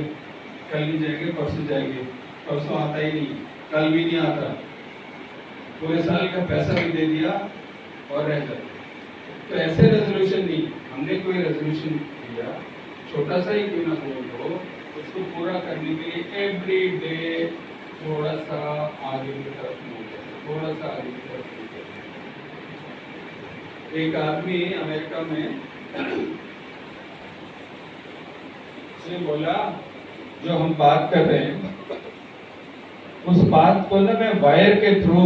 कल नहीं जाएंगे, परसों जाएंगे, परसों आता ही नहीं, कल भी नहीं आता, पूरे साल का पैसा भी दे दिया और रह जाते। तो ऐसे रेजोल्यूशन नहीं, हमने कोई रेजोल्यूशन दिया, छोटा सा ही क्यों ना हो, उसको पूरा करने के लिए एवरी डे थोड़ा सा आगे की तरफ मूव करें, थोड़ा सा आगे की तरफ मूव करें। एक आदमी अमेरिका में उसने बोला, जो हम बात कर रहे हैं उस बात को ना मैं वायर के थ्रू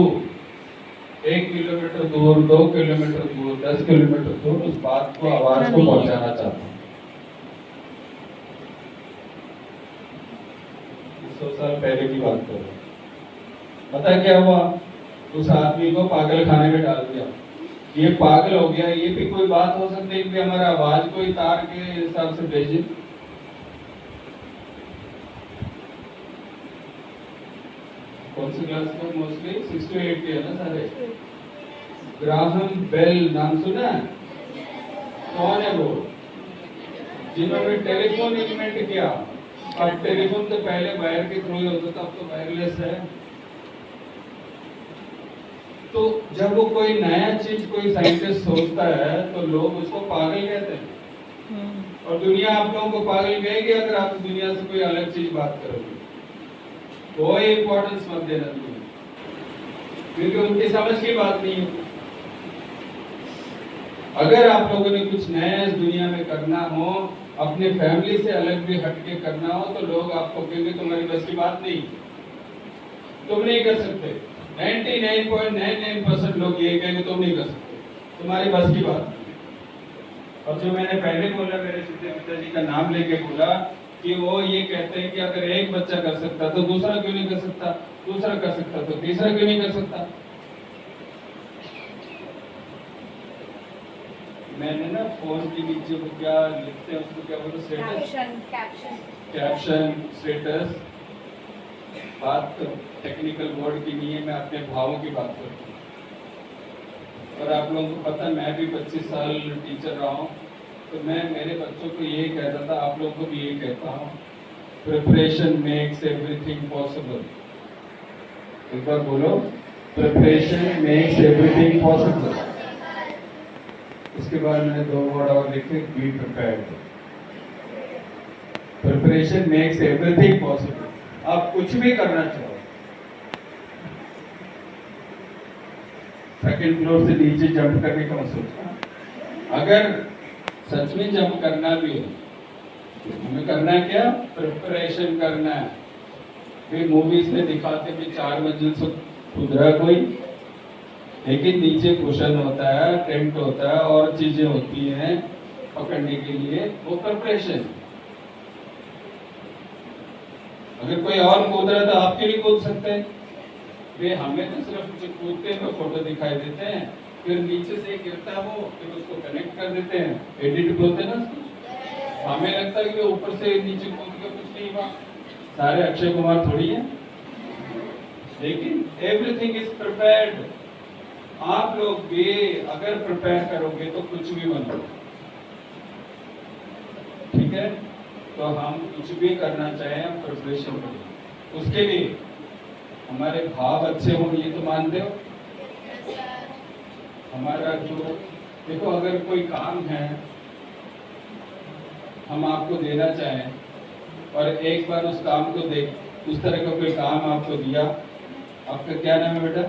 1 किलोमीटर दूर, 2 किलोमीटर दूर, 10 किलोमीटर दूर उस बात को, आवाज को पहुंचाना चाहता हूँ। 100 साल पहले की बात करो, पता क्या हुआ, उस आदमी को पागल खाने में डाल दिया। ये पागल हो गया, ये भी कोई बात हो सकती है कि हमारा आवाज कोई तार के हिसाब से भेजे? कौन सी क्लास में? मोस्टली 6 to 8 के है ना सारे। ग्राहम बेल नाम सुना है? कौन है वो? जिन्होंने टेलीफोन इन्वेंट किया। अब टेलीफोन तो पहले वायर के थ्रू ही होता था, अब तो वायरलेस है। तो जब वो कोई नया चीज कोई साइंटिस्ट सोचता है तो लोग उसको पागल कहते हैं, और दुनिया आप लोगों को पागल कहेगी अगर आप दुनिया से कोई अलग चीज बात करोगे। कोई इंपॉर्टेंस मत देना तुम्हें, क्योंकि उनकी समझ की बात नहीं है। अगर आप लोगों ने कुछ नया इस दुनिया में करना हो, अपने फैमिली से अलग भी हटके करना हो, तो लोग आपको कहेंगे तुम्हारी बस की बात नहीं, तुम नहीं कर सकते। 99.99% लोग ये कहेंगे तुम नहीं कर सकते, तुम्हारी बस की बात नहीं। और जो मैंने पहले बोला, मेरे पिताजी का नाम लेके बोला कि वो ये कहते हैं कि अगर एक बच्चा कर सकता तो दूसरा क्यों नहीं कर सकता, दूसरा कर सकता तो तीसरा क्यों नहीं कर सकता। मैंने ना फोन के नीचे वो क्या लिखते हैं, उसको क्या बोलते, स्टेटस, कैप्शन, स्टेटस। बात तो टेक्निकल वर्ड की नहीं है, मैं अपने भावों की बात करता हूँ। और आप लोगों को पता है, मैं भी 25 साल टीचर रहा हूँ, तो मैं मेरे बच्चों को ये कहता था, आप लोगों को भी ये कहता हूँ, प्रिपरेशन मेक्स एवरीथिंग पॉसिबल। एक बार बोलो, प्रिपरेशन मेक्स एवरीथिंग पॉसिबल। उसके बाद मैंने 2 वर्ड और लिखे, be prepared. Preparation makes everything possible. आप कुछ भी करना चाहो, 2nd फ्लोर से नीचे जंप करने का मत सोचना। अगर सच में जंप करना भी हो, हमें करना है क्या, प्रिपरेशन करना है। फिर मूवीज में दिखाते भी 4 मंजिल से कूद रहा कोई, लेकिन नीचे कुशन होता है, टेंट होता है, और चीजें होती हैं पकड़ने के लिए, वो प्रिपरेशन। अगर कोई और कूद रहा है तो आप क्यों नहीं कूद सकते? वे हमें तो सिर्फ जो कूदते हैं तो फोटो दिखाई देते हैं, फिर नीचे से गिरता है वो, फिर उसको कनेक्ट कर देते हैं, एडिट बोलते हैं ना। हमें लगता है कि ऊपर से नीचे कूद के कुछ नहीं हुआ, सारे अक्षय कुमार थोड़ी है। लेकिन एवरीथिंग इज प्रिपेयर्ड। आप लोग भी अगर प्रिपेयर करोगे तो कुछ भी बनोगे, ठीक है? तो हम कुछ भी करना चाहें, हम प्रिपरेशन करें। उसके लिए हमारे भाव अच्छे हों, ये तो मानते हो। हमारा जो, देखो अगर कोई काम है हम आपको देना चाहें, और एक बार उस काम को देख, उस तरह का कोई काम आपको दिया, आपका क्या नाम है बेटा?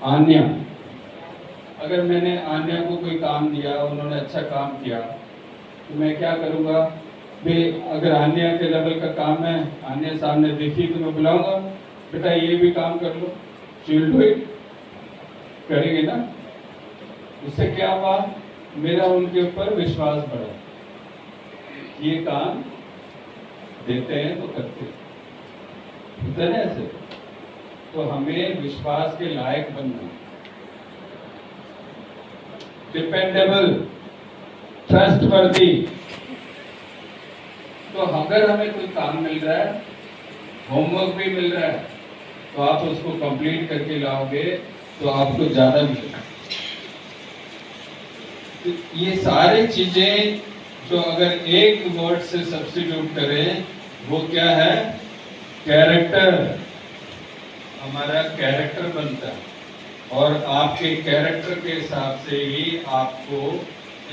आन्या। अगर मैंने आन्या को कोई काम दिया, उन्होंने अच्छा काम किया, तो मैं क्या करूँगा भाई, अगर आन्या के लेवल का काम है, आन्या सामने देखी तो मैं बुलाऊंगा, बेटा ये भी काम कर लो, शील डू इट, करेंगे ना। उससे क्या हुआ, मेरा उनके ऊपर विश्वास बढ़ा, ये काम देते हैं तो करते होता है ऐसे। तो हमें विश्वास के लायक बनना, डिपेंडेबल, ट्रस्टवर्दी। तो अगर हमें कोई काम मिल रहा है, होमवर्क भी मिल रहा है, तो आप उसको कंप्लीट करके लाओगे तो आपको ज्यादा मिलेगा। तो ये सारी चीजें जो अगर एक वर्ड से सब्स्टिट्यूट करें, वो क्या है, कैरेक्टर। हमारा कैरेक्टर बनता है और आपके कैरेक्टर के हिसाब से ही आपको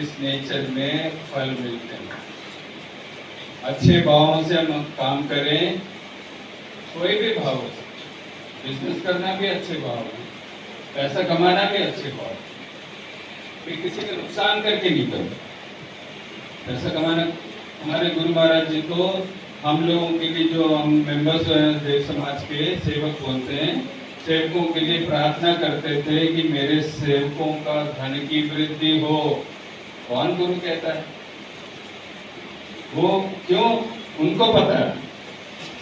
इस नेचर में फल मिलते हैं। अच्छे भावों से हम काम करें, कोई भी भाव हो सकता, बिजनेस करना भी अच्छे भाव है, पैसा कमाना भी अच्छे भाव, फिर किसी का नुकसान करके नहीं करो। पैसा कमाना, हमारे गुरु महाराज जी तो हम लोगों के लिए, जो हम मेंबर्स देव समाज के सेवक बोलते हैं, सेवकों के लिए प्रार्थना करते थे कि मेरे सेवकों का धन की वृद्धि हो। कौन गुरु कहता है? वो क्यों? उनको पता है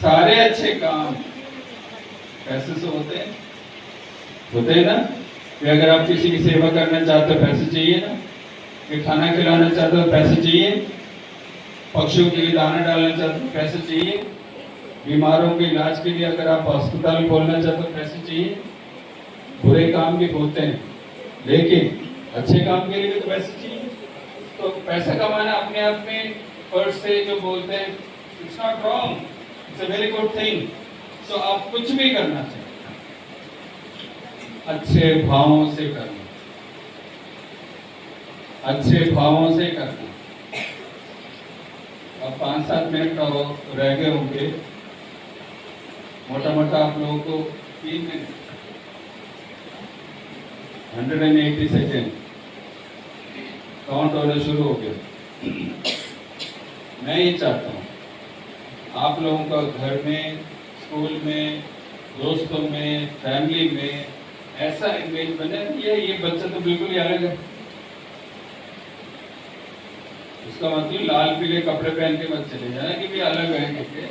सारे अच्छे काम पैसे से होते हैं ना। कि अगर आप किसी की सेवा करना चाहते हो पैसे चाहिए ना, कि खाना खिलाना चाहते हो पैसे चाहिए, पक्षियों के लिए दाना डालना चाहते हो पैसे चाहिए, बीमारों के इलाज के लिए अगर आप अस्पताल खोलना चाहते हो पैसे चाहिए। बुरे काम भी होते हैं, लेकिन अच्छे काम के लिए भी तो पैसे चाहिए। तो पैसा कमाना अपने आप में फर्स्ट से जो बोलते हैं, it's not wrong, it's a very good thing. So आप कुछ भी करना चाहिए, अच्छे भावों से करना, अच्छे भावों से करना। अब 5-7 मिनट रह गए होंगे, मोटा मोटा आप लोगों को 3 मिनट 180 सेकेंड काउंट होना शुरू हो गया। मैं ये चाहता हूँ आप लोगों का घर में, स्कूल में, दोस्तों में, फैमिली में ऐसा इमेज बने कि ये बच्चा तो बिल्कुल ही अलग है। उसका मतलब लाल पीले कपड़े पहन के मत चले जाना कि भी अलग है, क्योंकि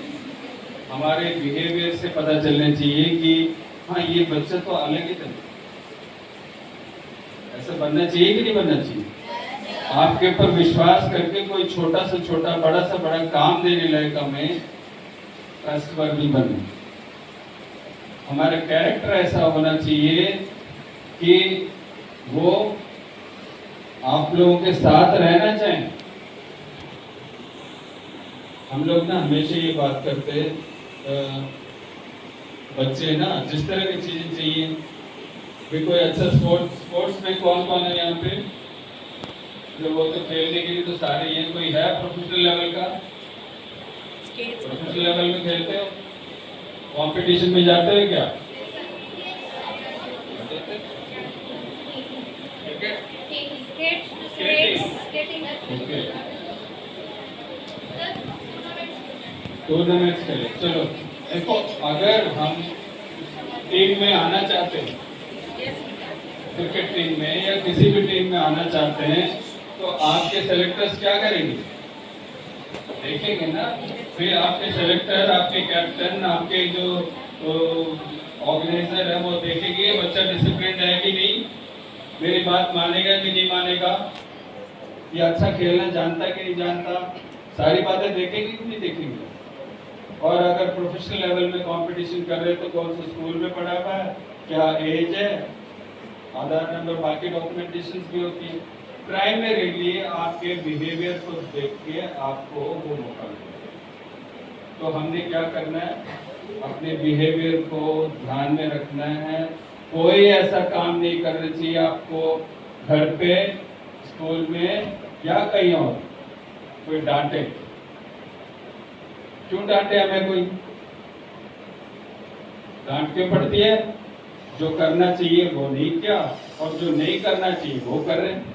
हमारे बिहेवियर से पता चलना चाहिए कि हाँ ये बच्चा तो अलग ही था। ऐसा बनना चाहिए कि नहीं बनना चाहिए? आपके ऊपर विश्वास करके कोई छोटा से छोटा, बड़ा से बड़ा काम देने लायक हमें ट्रस्टवर्दी बनना। हमारा कैरेक्टर ऐसा होना चाहिए कि वो आप लोगों के साथ रहना चाहें। हम लोग ना हमेशा ये बात करते हैं, बच्चे ना जिस तरह की चीजें चाहिए, भी कोई अच्छा स्पोर्ट्स में कौन कौन है यहाँ पे जो वो तो खेलने के लिए तो सारे हैं। कोई है प्रोफेशनल लेवल का? प्रोफेशनल लेवल में खेलते हो, कंपटीशन में जाते हो क्या? टूर्नामेंट्स खेले। चलो देखो, अगर हम टीम में आना चाहते हैं, क्रिकेट टीम में या किसी भी टीम में आना चाहते हैं, तो आपके सेलेक्टर्स क्या करेंगे? देखेंगे ना, फिर आपके सेलेक्टर, आपके कैप्टन, आपके जो ऑर्गेनाइजर है वो देखेंगे बच्चा डिसिप्लिन है कि नहीं, मेरी बात मानेगा कि नहीं मानेगा, ये अच्छा खेलना जानता कि नहीं जानता, सारी बातें देखेंगे कि नहीं देखेंगे। और अगर प्रोफेशनल लेवल में कंपटीशन कर रहे तो कौन से स्कूल में पढ़ा हुआ है, क्या एज है, आधार नंबर, बाकी डॉक्यूमेंटेशन भी होती है। प्राइमरीली आपके बिहेवियर को देख के आपको वो मौका मिलेगा। तो हमने क्या करना है, अपने बिहेवियर को ध्यान में रखना है। कोई ऐसा काम नहीं करना चाहिए आपको घर पे, स्कूल में या कहीं और कोई डांटे। क्यों डांटे हमें? कोई डांट क्यों पड़ती है? जो करना चाहिए वो नहीं किया, और जो नहीं करना चाहिए वो कर रहे हैं,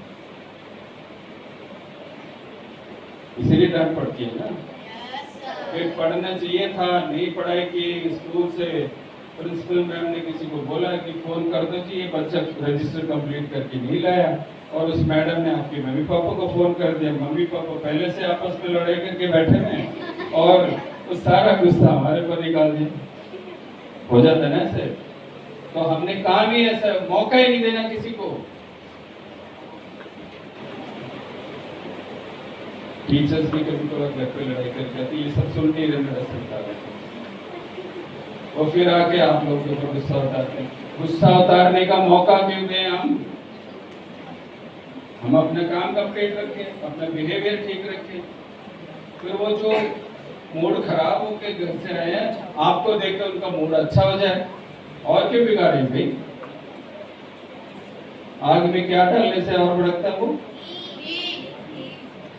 इसीलिए डांट पड़ती है ना। फिर पढ़ना चाहिए था, नहीं पढ़ाई की, स्कूल से प्रिंसिपल मैम ने किसी को बोला कि फोन कर दो कि ये बच्चा रजिस्टर कंप्लीट करके नहीं लाया, और उस मैडम ने आपके मम्मी पापा को फोन कर दिया। मम्मी पापा पहले से आपस में लड़ाई करके बैठे हैं और वो सारा गुस्सा हमारे पर निकाल दिया। हो जाता है ना ऐसे। तो हमने काम ही ऐसा, मौका ही नहीं देना किसी को। टीचर्स भी कभी कभार घर पे लड़ाई कर जाती है, ये सब सुन नहीं रहे मेरा सरकार है। और फिर आके आप लोग के ऊपर गुस्सा उतारते हैं। गुस्सा उतारने का मौका क्यों दें हम अपना काम कंप्लीट रखें, अपना बिहेवियर ठीक रखें। फिर वो जो मूड खराब होके घर से आए हैं, आपको देखकर उनका मूड अच्छा हो जाए, और क्यों बिगाड़े भाई। आग में क्या डालने से और भड़कता है वो?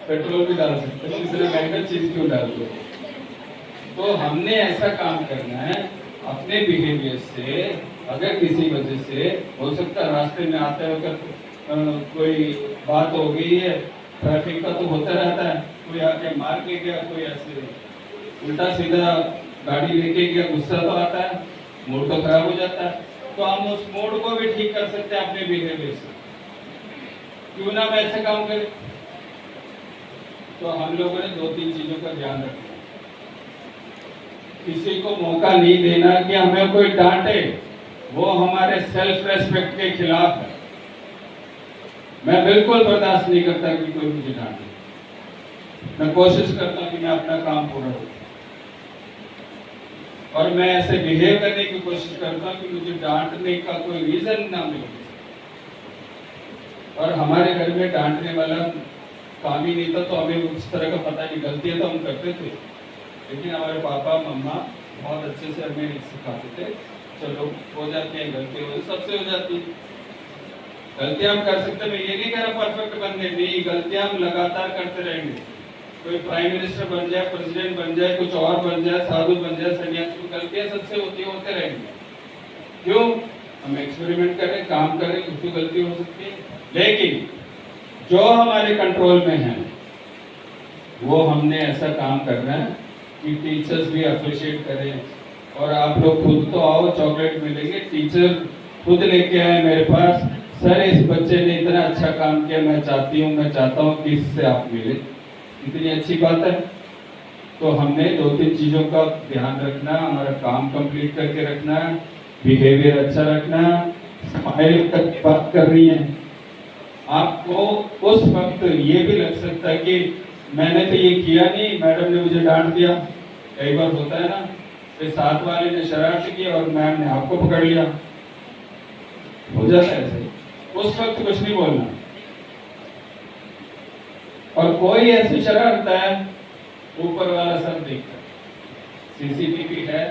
पेट्रोल भी डाल सकते हैं, इसलिए महंगा चीज क्यों डाल दो। तो हमने ऐसा काम करना है अपने बिहेवियर से। अगर किसी वजह से हो सकता है रास्ते में आते वक्त कोई बात हो गई है, ट्रैफिक का तो होता रहता है, कोई आके मार के गया, कोई ऐसे उल्टा सीधा गाड़ी लेके गया, गुस्सा तो आता है, मूड तो खराब हो जाता है। तो हम उस मूड को भी ठीक कर सकते हैं अपने बिहेवियर से। क्यों ना हम ऐसे काम करें। तो हम लोगों ने 2-3 चीजों का ध्यान रखना। किसी को मौका नहीं देना कि हमें कोई डांटे, वो हमारे सेल्फ रेस्पेक्ट के खिलाफ है। मैं बिल्कुल बर्दाश्त नहीं करता कि कोई मुझे डांटे। मैं कोशिश करता हूं कि मैं अपना काम पूरा करूं, और मैं ऐसे बिहेव करने की कोशिश करता हूं कि मुझे डांटने का कोई रीजन ना मिले। और हमारे घर में डांटने वाला काम ही नहीं था, तो हमें उस तरह का पता नहीं, गलतियां तो हम करते थे, लेकिन हमारे पापा मम्मा बहुत अच्छे से हमें सिखाते थे, चलो हो जाती है गलतियां, सबसे हो जाती है। गलतियां हम कर सकते, मैं ये नहीं कह रहा परफेक्ट बनने, नहीं, गलतियां हम लगातार करते रहेंगे। कोई प्राइम मिनिस्टर बन जाए, प्रेसिडेंट बन जाए, कुछ और बन जाए, साधु बन जाए, सन्यासी, तो गलतियां सबसे होते रहेंगे। क्यों? हम एक्सपेरिमेंट करें, काम करें, कुछ तो गलती हो सकती है, लेकिन जो हमारे कंट्रोल में है वो हमने ऐसा काम करना है कि टीचर्स भी अप्रिशिएट करें। और आप लोग खुद तो आओ, चॉकलेट मिलेंगे, टीचर खुद लेके आए मेरे पास, सर इस बच्चे ने इतना अच्छा काम किया, मैं चाहता हूँ कि इससे आप मिले। इतनी अच्छी बात है। तो हमने 2-3 चीजों का ध्यान रखना, हमारा काम कंप्लीट करके रखना, बिहेवियर अच्छा रखना, स्माइल तक बात करनी है। आपको उस वक्त ये भी लग सकता है कि मैंने तो ये किया नहीं, मैडम ने मुझे डांट दिया। कई बार होता है ना, फिर साथ वाले ने शरारत की और मैम ने आपको पकड़ लिया, हो जाता है ऐसे। उस वक्त कुछ नहीं बोलना। और कोई ऐसी शरारत है, ऊपर वाला सब देखता है, सीसीटीवी है,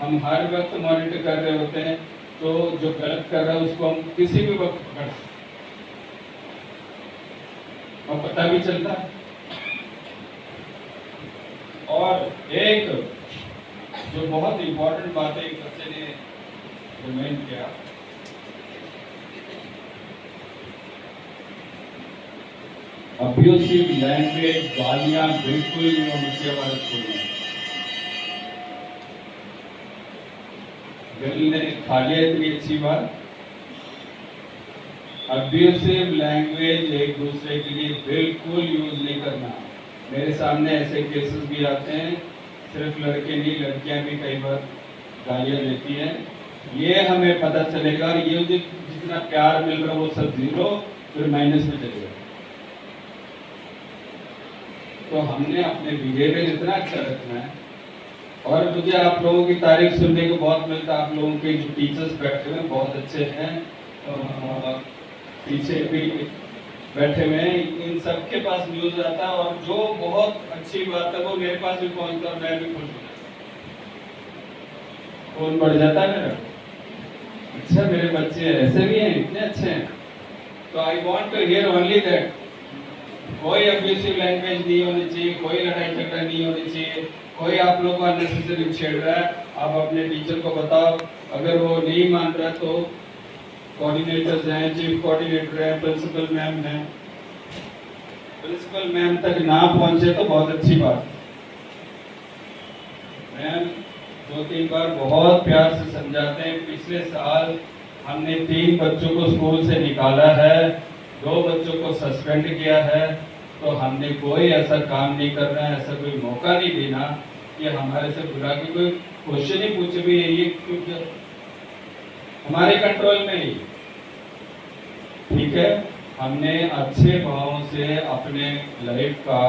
हम हर वक्त मॉनिटर कर रहे होते हैं। तो जो गलत कर रहा है उसको हम किसी भी वक्त पकड़ सकते और पता भी चलता। और एक जो बहुत इंपॉर्टेंट बात है, एक बच्चे ने रिमाइंड किया, अब्यूसिव लैंग्वेज, गालियां बिल्कुल नहीं होनी चाहिए हमारे स्कूल में। गर्ल ने खा लिया इतनी अच्छी बात। अब्यूसिव लैंग्वेज एक दूसरे के लिए बिल्कुल यूज नहीं करना। मेरे सामने ऐसे केसेस भी आते हैं, सिर्फ लड़के नहीं, लड़कियां भी कई बार गालियां देती हैं। ये हमें पता चलेगा, और ये जितना प्यार मिल रहा है वो सब जीरो, फिर माइनस में चलेगा। तो हमने अपने बिहेवियर इतना अच्छा रखना है। और मुझे आप लोगों की तारीफ सुनने को बहुत मिलता है। आप लोगों के जो टीचर्स बैठे हुए हैं बहुत अच्छे हैं, पीछे भी बैठे हुए हैं, इन सबके पास न्यूज आता है, और जो बहुत अच्छी बात है वो मेरे पास भी पहुंचता है, मैं भी खुश हूँ, फोन बढ़ जाता है मेरा। अच्छा, मेरे बच्चे ऐसे भी हैं, इतने अच्छे हैं। तो I want to hear only that. कोई अब्यूसिव लैंग्वेज नहीं होनी चाहिए, कोई लड़ाई झगड़ा नहीं होनी चाहिए, कोई आप लोग को अननेसेसरी छेड़ रहा है, आप अपने टीचर को बताओ। अगर वो नहीं मान रहा तो कोऑर्डिनेटर्स हैं, चीफ कोऑर्डिनेटर हैं, प्रिंसिपल मैम हैं। प्रिंसिपल मैम तक ना पहुंचे तो बहुत अच्छी बात। मैम 2-3 बार बहुत प्यार से समझाते हैं। पिछले साल हमने 3 बच्चों को स्कूल से निकाला है, 2 बच्चों को सस्पेंड किया है, तो हमने कोई ऐसा काम नहीं करना है, ऐसा कोई मौका नहीं देना कि हमारे से बुला के कोई क्वेश्चन ही पूछे भी ये क्यों, हमारे कंट्रोल में ही। ठीक है, हमने अच्छे भावों से अपने लाइफ का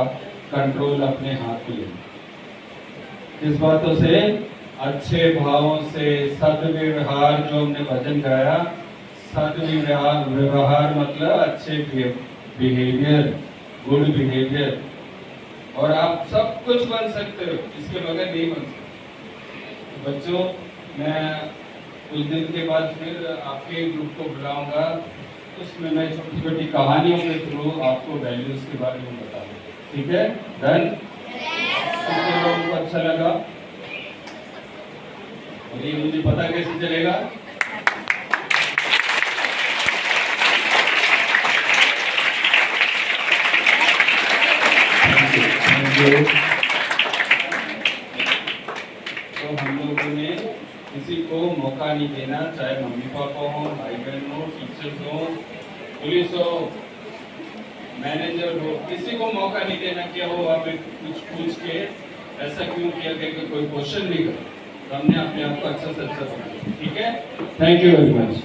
कंट्रोल अपने हाथ में लिया। किस बातों से? अच्छे भावों से, सद्व्यवहार, जो हमने भजन गाया, सद्व्यवहार मतलब अच्छे बिहेवियर, गुड बिहेवियर। और आप सब कुछ बन सकते हो, इसके बगैर नहीं बन सकते। बच्चों, मैं कुछ दिन के बाद फिर आपके ग्रुप को बुलाऊंगा, उसमें मैं छोटी छोटी कहानियों के थ्रू आपको वैल्यूज के बारे में बताऊंगा। ठीक है, डन? कितने लोगों को अच्छा लगा? और ये मुझे पता कैसे चलेगा? तो हम लोगों ने किसी को मौका नहीं देना, चाहे मम्मी पापा हो, भाई बहन हो, टीचर्स हो, पुलिस हो, मैनेजर हो, किसी को मौका नहीं देना कि वो हमें कुछ पूछ के ऐसा क्यों किया गया कि कोई क्वेश्चन नहीं कर। तो हमने अपने आप को अच्छा से अच्छा बनाया। ठीक है, थैंक यू वेरी मच।